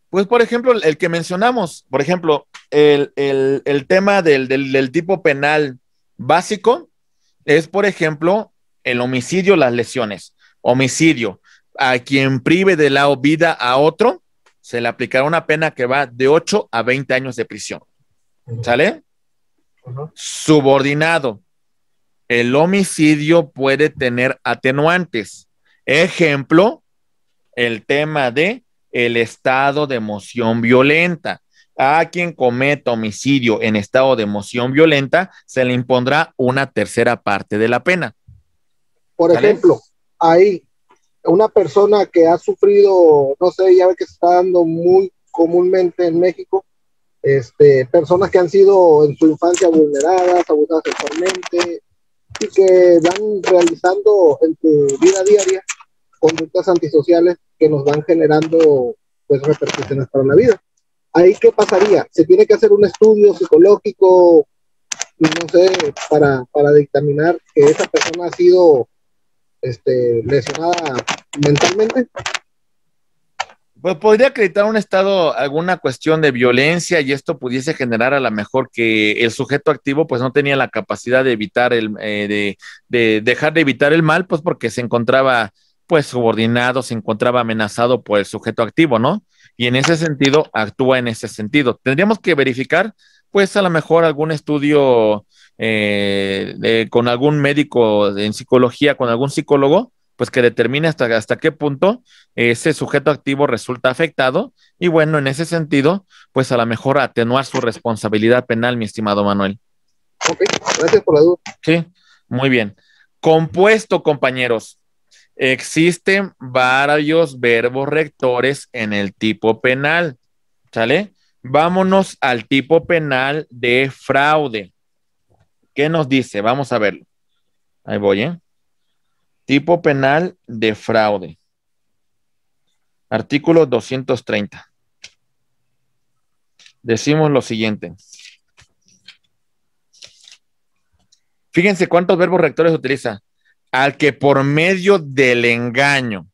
Pues, por ejemplo, el que mencionamos, por ejemplo, el tema del tipo penal básico es, por ejemplo, el homicidio, las lesiones. Homicidio, a quien prive de la vida a otro, se le aplicará una pena que va de 8 a 20 años de prisión. ¿Sale? Subordinado, el homicidio puede tener atenuantes. Ejemplo, el tema de el estado de emoción violenta. A quien cometa homicidio en estado de emoción violenta se le impondrá una tercera parte de la pena. Por ¿Sale? ejemplo, ahí una persona que ha sufrido, no sé, ya ve que se está dando muy comúnmente en México, personas que han sido en su infancia vulneradas, abusadas sexualmente y que van realizando en su vida diaria conductas antisociales que nos van generando pues repercusiones para la vida. Ahí, ¿qué pasaría? Se tiene que hacer un estudio psicológico, no sé, para dictaminar que esa persona ha sido lesionada mentalmente. Pues podría acreditar un estado, alguna cuestión de violencia, y esto pudiese generar a lo mejor que el sujeto activo pues no tenía la capacidad de evitar de dejar de evitar el mal, pues porque se encontraba pues subordinado, se encontraba amenazado por el sujeto activo, ¿no? Y en ese sentido actúa en ese sentido. Tendríamos que verificar pues a lo mejor algún estudio con algún médico en psicología, con algún psicólogo, pues que determine hasta qué punto ese sujeto activo resulta afectado y bueno, en ese sentido, pues a lo mejor atenuar su responsabilidad penal, mi estimado Manuel. Ok, gracias por la duda. Sí, muy bien. Compuesto, compañeros. Existen varios verbos rectores en el tipo penal, ¿sale? Vámonos al tipo penal de fraude. ¿Qué nos dice? Vamos a verlo. Ahí voy, ¿eh? Tipo penal de fraude. Artículo 230. Decimos lo siguiente. Fíjense cuántos verbos rectores utiliza. Al que por medio del engaño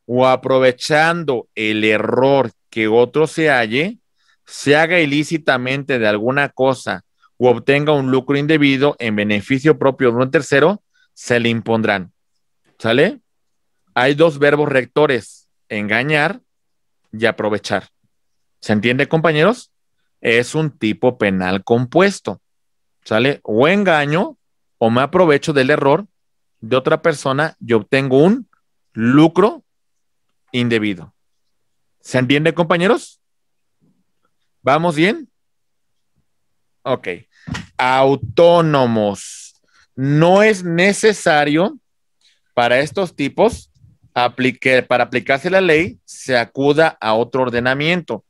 o aprovechando el error que otro se halle, se haga ilícitamente de alguna cosa o obtenga un lucro indebido en beneficio propio de un tercero, se le impondrán. ¿Sale? Hay dos verbos rectores, engañar y aprovechar. ¿Se entiende, compañeros? Es un tipo penal compuesto. ¿Sale? O engaño o me aprovecho del error de otra persona y obtengo un lucro indebido. ¿Se entiende, compañeros? ¿Vamos bien? Ok. Autónomos. No es necesario para estos tipos para aplicarse la ley se acuda a otro ordenamiento.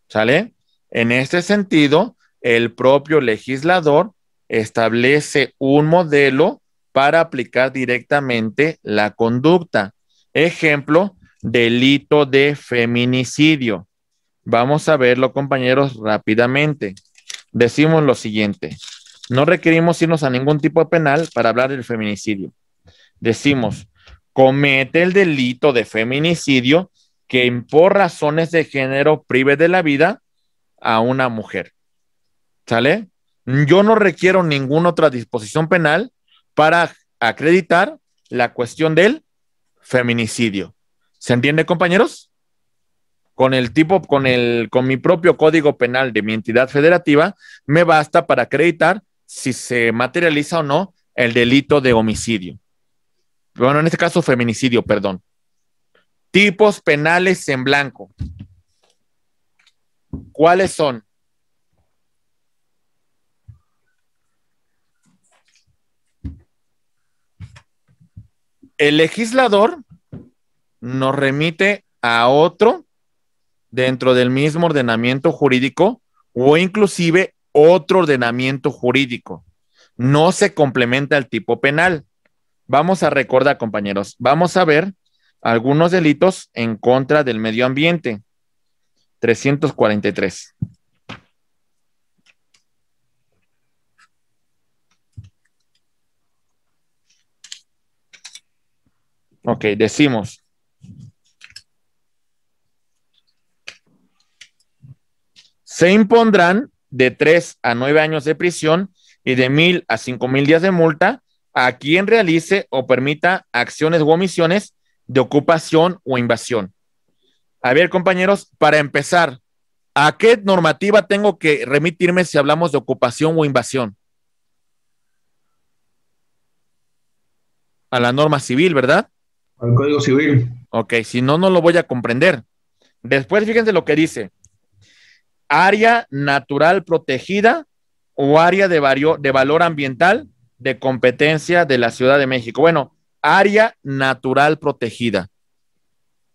¿Sale? En este sentido, el propio legislador establece un modelo para aplicar directamente la conducta. Ejemplo, delito de feminicidio. Vamos a verlo, compañeros, rápidamente. Decimos lo siguiente. No requerimos irnos a ningún tipo de penal para hablar del feminicidio. Decimos, comete el delito de feminicidio que por razones de género prive de la vida a una mujer. ¿Sale? Yo no requiero ninguna otra disposición penal para acreditar la cuestión del feminicidio. ¿Se entiende, compañeros? Con mi propio código penal de mi entidad federativa, me basta para acreditar si se materializa o no el delito de homicidio. Bueno, en este caso, feminicidio, perdón. Tipos penales en blanco. ¿Cuáles son? El legislador nos remite a otro dentro del mismo ordenamiento jurídico o inclusive otro ordenamiento jurídico. No se complementa el tipo penal. Vamos a recordar, compañeros, vamos a ver algunos delitos en contra del medio ambiente. 343. Ok, decimos. Se impondrán de 3 a 9 años de prisión y de 1,000 a 5,000 días de multa a quien realice o permita acciones u omisiones de ocupación o invasión. A ver, compañeros, para empezar, ¿a qué normativa tengo que remitirme si hablamos de ocupación o invasión? A la norma civil, ¿verdad? Al Código Civil. Ok, si no, no lo voy a comprender. Después, fíjense lo que dice. Área natural protegida o área de valor ambiental de competencia de la Ciudad de México. Bueno, área natural protegida.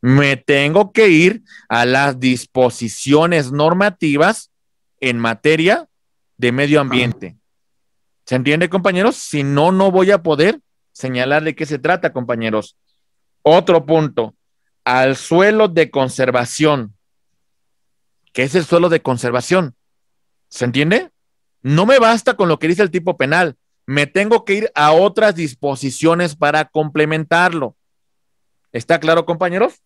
Me tengo que ir a las disposiciones normativas en materia de medio ambiente. ¿Se entiende, compañeros? Si no, no voy a poder señalar de qué se trata, compañeros. Otro punto, al suelo de conservación. ¿Qué es el suelo de conservación? ¿Se entiende? No me basta con lo que dice el tipo penal. Me tengo que ir a otras disposiciones para complementarlo. ¿Está claro, compañeros?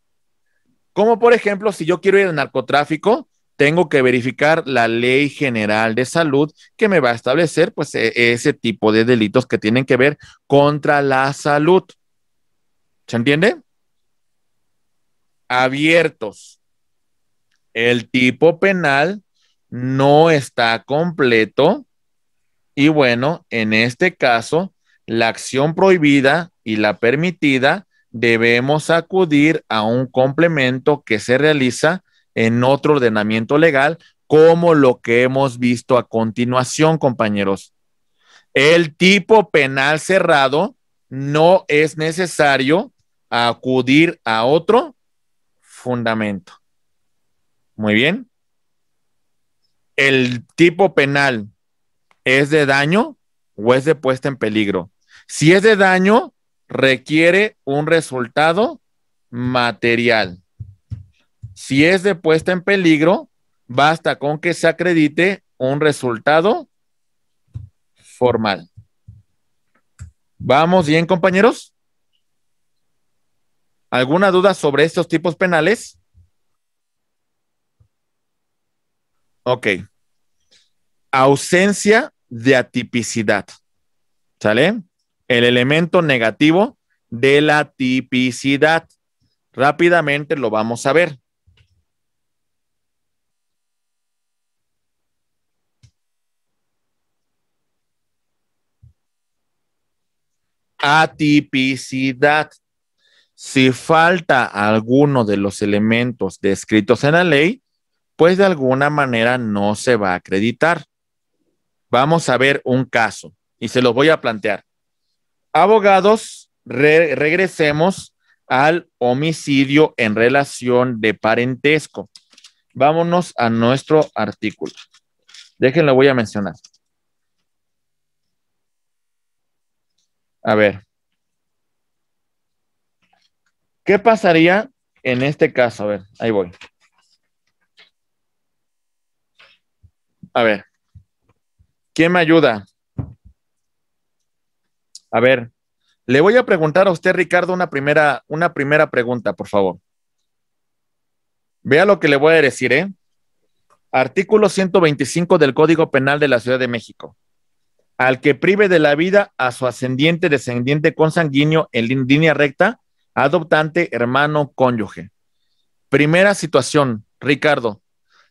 Como por ejemplo, si yo quiero ir al narcotráfico, tengo que verificar la Ley General de Salud que me va a establecer pues ese tipo de delitos que tienen que ver contra la salud. ¿Se entiende? Abiertos. El tipo penal no está completo y bueno, en este caso, la acción prohibida y la permitida debemos acudir a un complemento que se realiza en otro ordenamiento legal, como lo que hemos visto a continuación, compañeros. El tipo penal cerrado no es necesario acudir a otro fundamento. Muy bien. El tipo penal es de daño o es de puesta en peligro. Si es de daño, requiere un resultado material. Si es de puesta en peligro, basta con que se acredite un resultado formal. ¿Vamos bien, compañeros? ¿Alguna duda sobre estos tipos penales? Ok. Ausencia de atipicidad. ¿Sale? El elemento negativo de la tipicidad. Rápidamente lo vamos a ver. Atipicidad. Si falta alguno de los elementos descritos en la ley, pues de alguna manera no se va a acreditar. Vamos a ver un caso y se los voy a plantear. Abogados, regresemos al homicidio en relación de parentesco. Vámonos a nuestro artículo. Déjenlo, voy a mencionar. A ver. ¿Qué pasaría en este caso? A ver, ahí voy. A ver. ¿Quién me ayuda? A ver, le voy a preguntar a usted, Ricardo, una primera pregunta, por favor. Vea lo que le voy a decir, ¿eh? Artículo 125 del Código Penal de la Ciudad de México. Al que prive de la vida a su ascendiente, descendiente consanguíneo en línea recta, adoptante, hermano, cónyuge. Primera situación, Ricardo.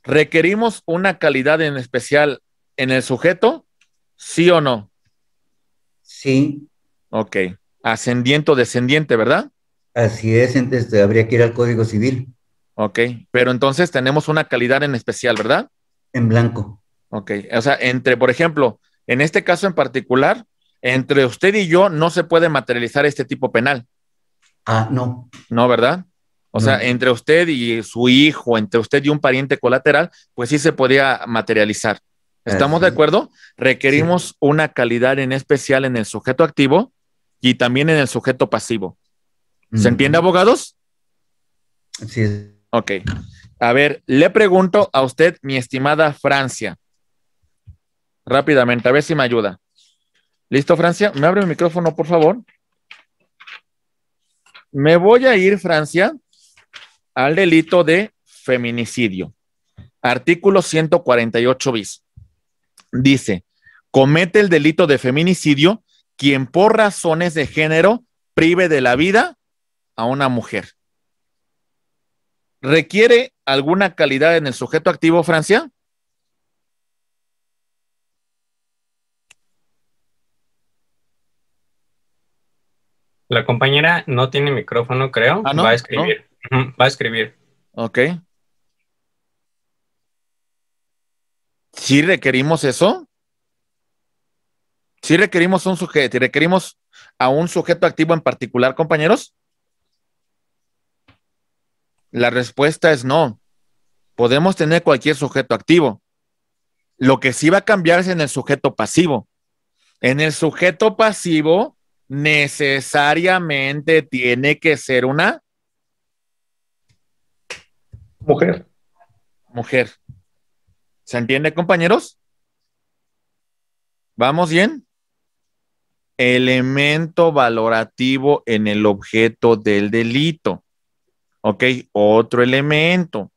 ¿Requerimos una calidad en especial en el sujeto? ¿Sí o no? Sí. Ok. Ascendiente o descendiente, ¿verdad? Así es, entonces habría que ir al Código Civil. Ok. Pero entonces tenemos una calidad en especial, ¿verdad? En blanco. Ok. O sea, por ejemplo, en este caso en particular, entre usted y yo no se puede materializar este tipo penal. No. No, ¿verdad? O sea, entre usted y su hijo, entre usted y un pariente colateral, pues sí se podría materializar. ¿Estamos de acuerdo? Requerimos una calidad en especial en el sujeto activo y también en el sujeto pasivo. ¿Se entiende, abogados? Sí. Ok. A ver, le pregunto a usted, mi estimada Francia. Rápidamente, a ver si me ayuda. ¿Listo, Francia? ¿Me abre el micrófono, por favor? Me voy a ir, Francia, al delito de feminicidio. Artículo 148 bis. Dice, comete el delito de feminicidio quien por razones de género prive de la vida a una mujer. ¿Requiere alguna calidad en el sujeto activo, Francia? La compañera no tiene micrófono, creo. ¿No? Va a escribir. ¿No? Va a escribir. Ok. ¿Sí requerimos eso? ¿Sí requerimos un sujeto y requerimos a un sujeto activo en particular, compañeros? La respuesta es no. Podemos tener cualquier sujeto activo. Lo que sí va a cambiar es en el sujeto pasivo. En el sujeto pasivo necesariamente tiene que ser una mujer. Mujer. ¿Se entiende, compañeros? ¿Vamos bien? Elemento valorativo en el objeto del delito. Ok, otro elemento.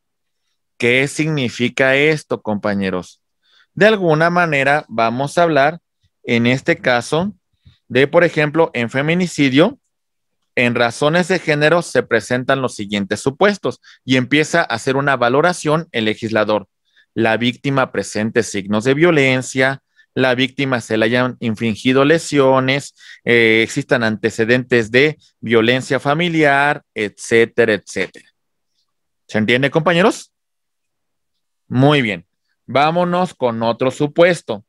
¿Qué significa esto, compañeros? De alguna manera vamos a hablar, en este caso, de, por ejemplo, en feminicidio, en razones de género se presentan los siguientes supuestos y empieza a hacer una valoración el legislador. La víctima presente signos de violencia, la víctima se le hayan infringido lesiones, existan antecedentes de violencia familiar, etcétera, etcétera. ¿Se entiende, compañeros? Muy bien. Vámonos con otro supuesto.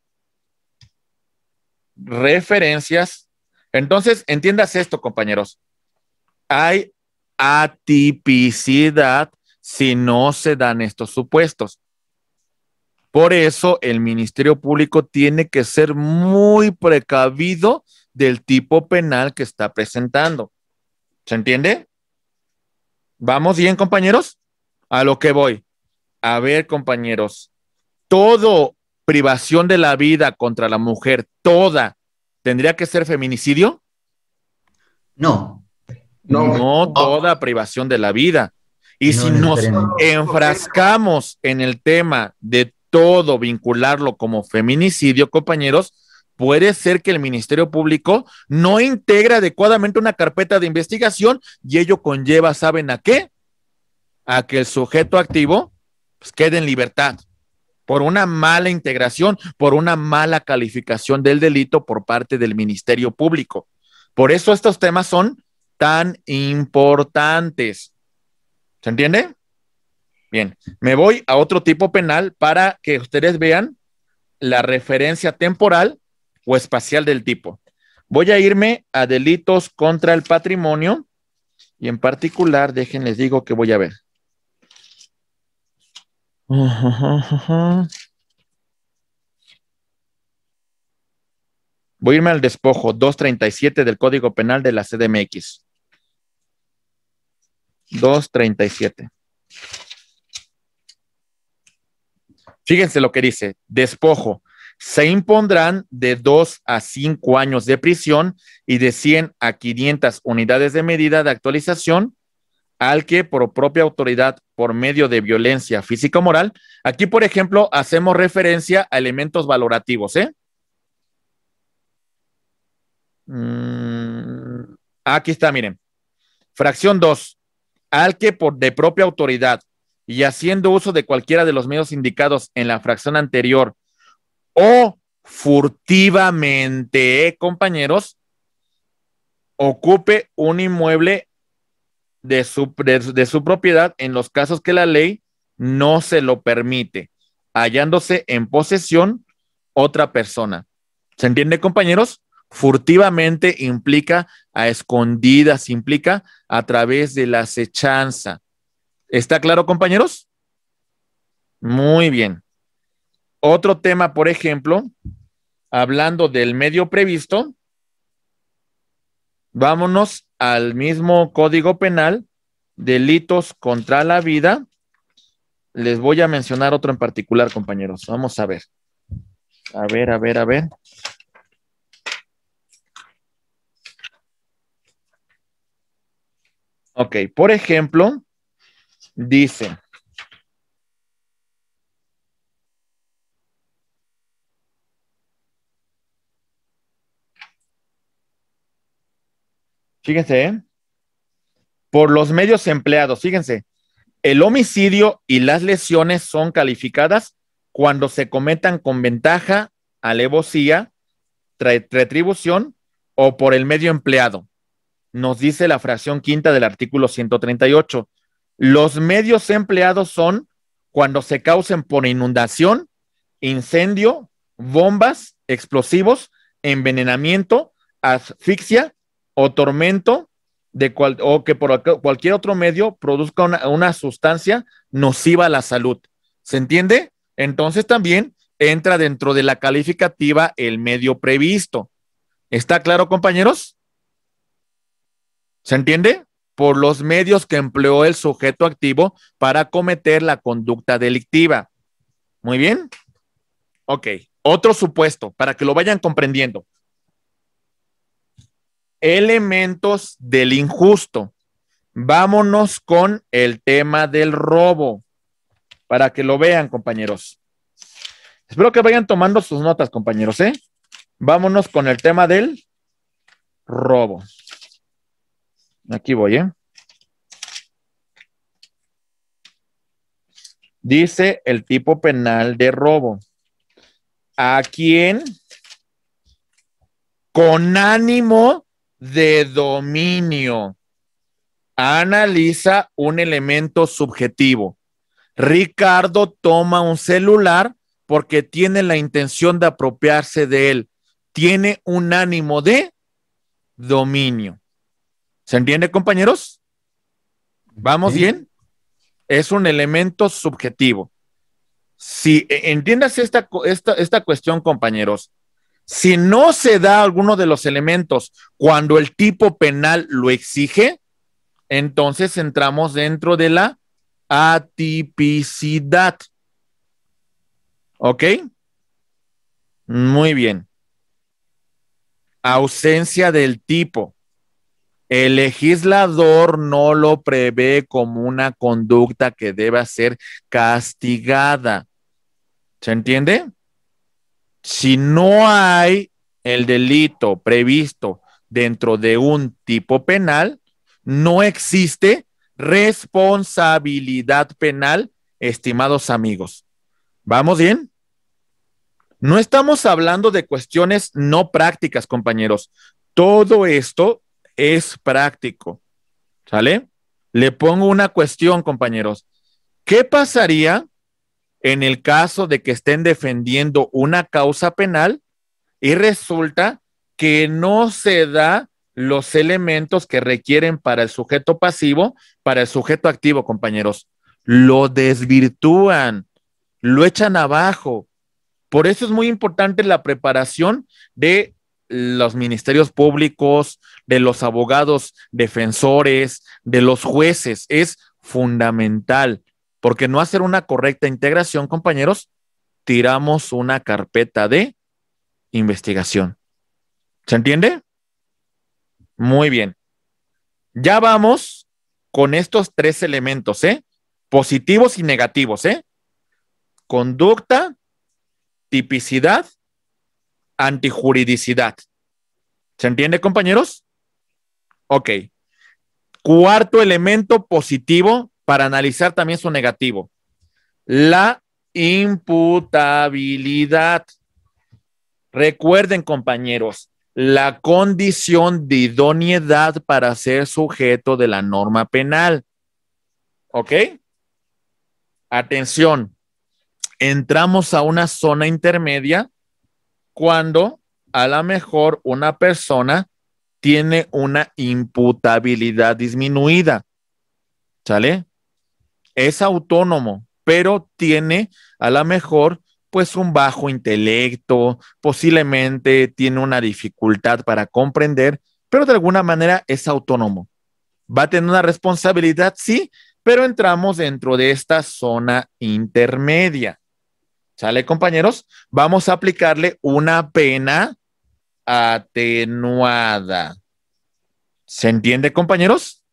Referencias. Entonces, entiendas esto, compañeros. Hay atipicidad si no se dan estos supuestos. Por eso el Ministerio Público tiene que ser muy precavido del tipo penal que está presentando. ¿Se entiende? ¿Vamos bien, compañeros? A lo que voy. A ver, compañeros, todo privación de la vida contra la mujer, toda, ¿tendría que ser feminicidio? No. No toda privación de la vida. Y si nos enfrascamos en el tema de todo vincularlo como feminicidio, compañeros, puede ser que el Ministerio Público no integre adecuadamente una carpeta de investigación y ello conlleva, ¿saben a qué? A que el sujeto activo pues, quede en libertad por una mala integración, por una mala calificación del delito por parte del Ministerio Público. Por eso estos temas son tan importantes. ¿Se entiende? Bien, me voy a otro tipo penal para que ustedes vean la referencia temporal o espacial del tipo. Voy a irme a delitos contra el patrimonio y en particular, déjenles digo que voy a ver. Voy a irme al despojo 237 del Código Penal de la CDMX. 237. Fíjense lo que dice, despojo. Se impondrán de 2 a 5 años de prisión y de 100 a 500 unidades de medida de actualización al que por propia autoridad por medio de violencia física o moral. Aquí, por ejemplo, hacemos referencia a elementos valorativos, ¿eh? Aquí está, miren. Fracción 2. Al que por de propia autoridad y haciendo uso de cualquiera de los medios indicados en la fracción anterior o furtivamente, compañeros, ocupe un inmueble de su propiedad en los casos que la ley no se lo permite, hallándose en posesión otra persona. ¿Se entiende, compañeros? Furtivamente implica a escondidas, implica a través de la acechanza. ¿Está claro, compañeros? Muy bien. Otro tema, por ejemplo, hablando del medio previsto, vámonos al mismo Código Penal, delitos contra la vida. Les voy a mencionar otro en particular, compañeros. Vamos a ver. A ver. Ok, por ejemplo, dice, fíjense, por los medios empleados, fíjense, el homicidio y las lesiones son calificadas cuando se cometan con ventaja, alevosía, retribución o por el medio empleado. Nos dice la fracción quinta del artículo 138. Los medios empleados son cuando se causen por inundación, incendio, bombas, explosivos, envenenamiento, asfixia o tormento o que por cualquier otro medio produzca una sustancia nociva a la salud. ¿Se entiende? Entonces también entra dentro de la calificativa el medio previsto. ¿Está claro, compañeros? ¿Se entiende? Por los medios que empleó el sujeto activo para cometer la conducta delictiva. Muy bien. Ok. Otro supuesto, para que lo vayan comprendiendo. Elementos del injusto. Vámonos con el tema del robo, para que lo vean, compañeros. Espero que vayan tomando sus notas, compañeros, ¿eh? Vámonos con el tema del robo. Aquí voy, ¿eh? Dice el tipo penal de robo. ¿A quién? Con ánimo de dominio. Analiza un elemento subjetivo. Ricardo toma un celular porque tiene la intención de apropiarse de él. Tiene un ánimo de dominio. ¿Se entiende, compañeros? ¿Vamos bien? Es un elemento subjetivo. Si entiendas esta cuestión, compañeros, si no se da alguno de los elementos cuando el tipo penal lo exige, entonces entramos dentro de la atipicidad. ¿Ok? Muy bien. Ausencia del tipo. El legislador no lo prevé como una conducta que deba ser castigada. ¿Se entiende? Si no hay el delito previsto dentro de un tipo penal, no existe responsabilidad penal, estimados amigos. ¿Vamos bien? No estamos hablando de cuestiones no prácticas, compañeros. Todo esto es práctico, ¿sale? Le pongo una cuestión, compañeros. ¿Qué pasaría en el caso de que estén defendiendo una causa penal y resulta que no se da los elementos que requieren para el sujeto pasivo, para el sujeto activo, compañeros? Lo desvirtúan, lo echan abajo. Por eso es muy importante la preparación de los ministerios públicos, de los abogados defensores, de los jueces. Es fundamental, porque no hacer una correcta integración, compañeros, tiramos una carpeta de investigación. ¿Se entiende? Muy bien. Ya vamos con estos tres elementos, positivos y negativos, conducta, tipicidad, antijuridicidad. ¿Se entiende, compañeros? Ok. Cuarto elemento positivo para analizar también su negativo. La imputabilidad. Recuerden, compañeros, la condición de idoneidad para ser sujeto de la norma penal. ¿Ok? Atención. Entramos a una zona intermedia cuando a lo mejor una persona tiene una imputabilidad disminuida. ¿Sale? Es autónomo, pero tiene a lo mejor pues un bajo intelecto, posiblemente tiene una dificultad para comprender, pero de alguna manera es autónomo. Va a tener una responsabilidad, sí, pero entramos dentro de esta zona intermedia. ¿Sale, compañeros? Vamos a aplicarle una pena atenuada. ¿Se entiende, compañeros?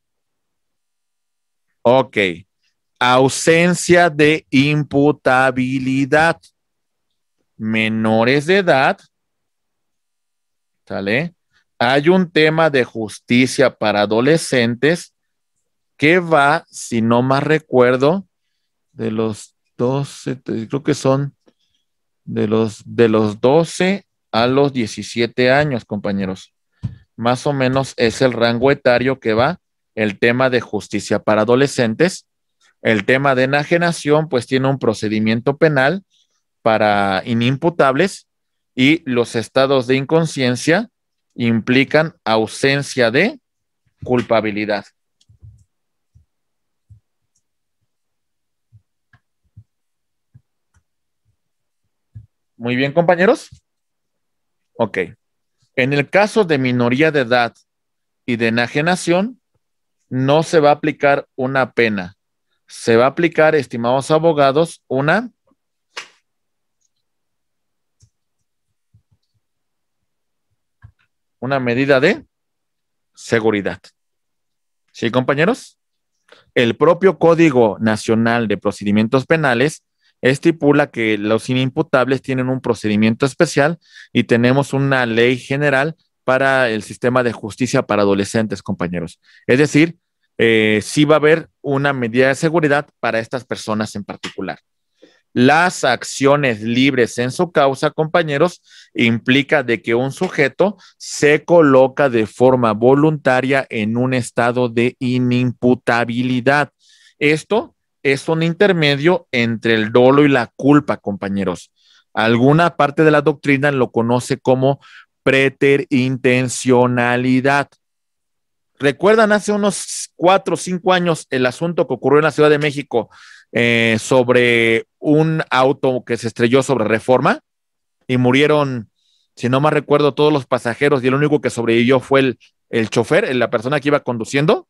Ok. Ausencia de imputabilidad. Menores de edad. ¿Sale? Hay un tema de justicia para adolescentes que va, si no más recuerdo, de los 12, creo que son de los 12 a los 17 años, compañeros. Más o menos es el rango etario que va el tema de justicia para adolescentes. El tema de enajenación, pues tiene un procedimiento penal para inimputables y los estados de inconsciencia implican ausencia de culpabilidad. Muy bien, compañeros. Ok. En el caso de minoría de edad y de enajenación, no se va a aplicar una pena. Se va a aplicar, estimados abogados, una medida de seguridad. ¿Sí, compañeros? El propio Código Nacional de Procedimientos Penales estipula que los inimputables tienen un procedimiento especial y tenemos una ley general para el sistema de justicia para adolescentes, compañeros. Es decir, sí va a haber una medida de seguridad para estas personas en particular. Las acciones libres en su causa, compañeros, implica de que un sujeto se coloca de forma voluntaria en un estado de inimputabilidad. Esto es un intermedio entre el dolo y la culpa, compañeros. Alguna parte de la doctrina lo conoce como preterintencionalidad. ¿Recuerdan hace unos 4 o 5 años el asunto que ocurrió en la Ciudad de México sobre un auto que se estrelló sobre Reforma y murieron, si no mal recuerdo, todos los pasajeros y el único que sobrevivió fue el chofer, la persona que iba conduciendo?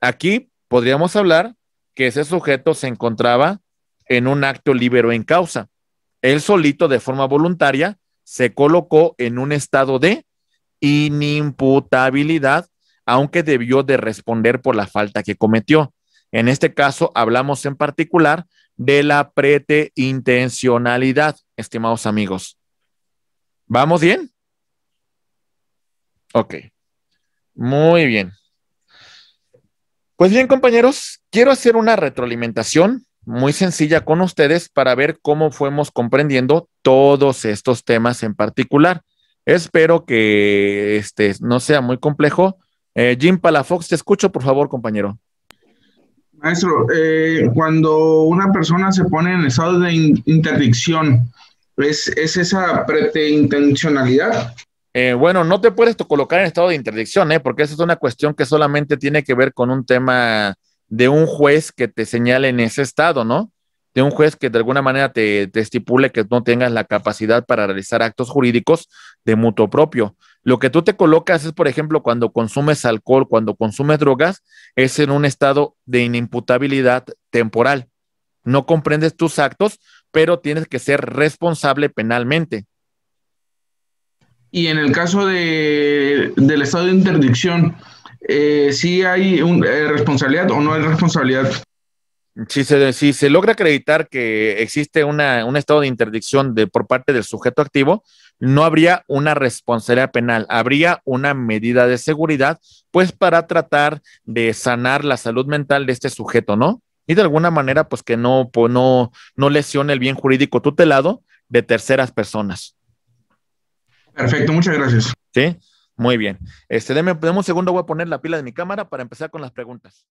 Aquí podríamos hablar que ese sujeto se encontraba en un acto libero en causa. Él solito, de forma voluntaria, se colocó en un estado de inimputabilidad, aunque debió de responder por la falta que cometió. En este caso, hablamos en particular de la preterintencionalidad, estimados amigos. ¿Vamos bien? Ok. Muy bien. Pues bien, compañeros, quiero hacer una retroalimentación muy sencilla con ustedes para ver cómo fuimos comprendiendo todos estos temas en particular. Espero que no sea muy complejo. Jim Palafox, te escucho, por favor, compañero. Maestro, cuando una persona se pone en estado de interdicción, ¿es esa preterintencionalidad? Bueno, no te puedes colocar en estado de interdicción, porque esa es una cuestión que solamente tiene que ver con un tema de un juez que te señale en ese estado, ¿no? de un juez que de alguna manera te estipule que no tengas la capacidad para realizar actos jurídicos de mutuo propio. Lo que tú te colocas es, por ejemplo, cuando consumes alcohol, cuando consumes drogas, es en un estado de inimputabilidad temporal. No comprendes tus actos, pero tienes que ser responsable penalmente. Y en el caso del estado de interdicción, ¿sí hay responsabilidad o no hay responsabilidad? Si se logra acreditar que existe un estado de interdicción por parte del sujeto activo, no habría una responsabilidad penal, habría una medida de seguridad, pues para tratar de sanar la salud mental de este sujeto, ¿no? Y de alguna manera, pues que no lesione el bien jurídico tutelado de terceras personas. Perfecto, muchas gracias. Sí, muy bien. Deme un segundo, voy a poner la pila de mi cámara para empezar con las preguntas.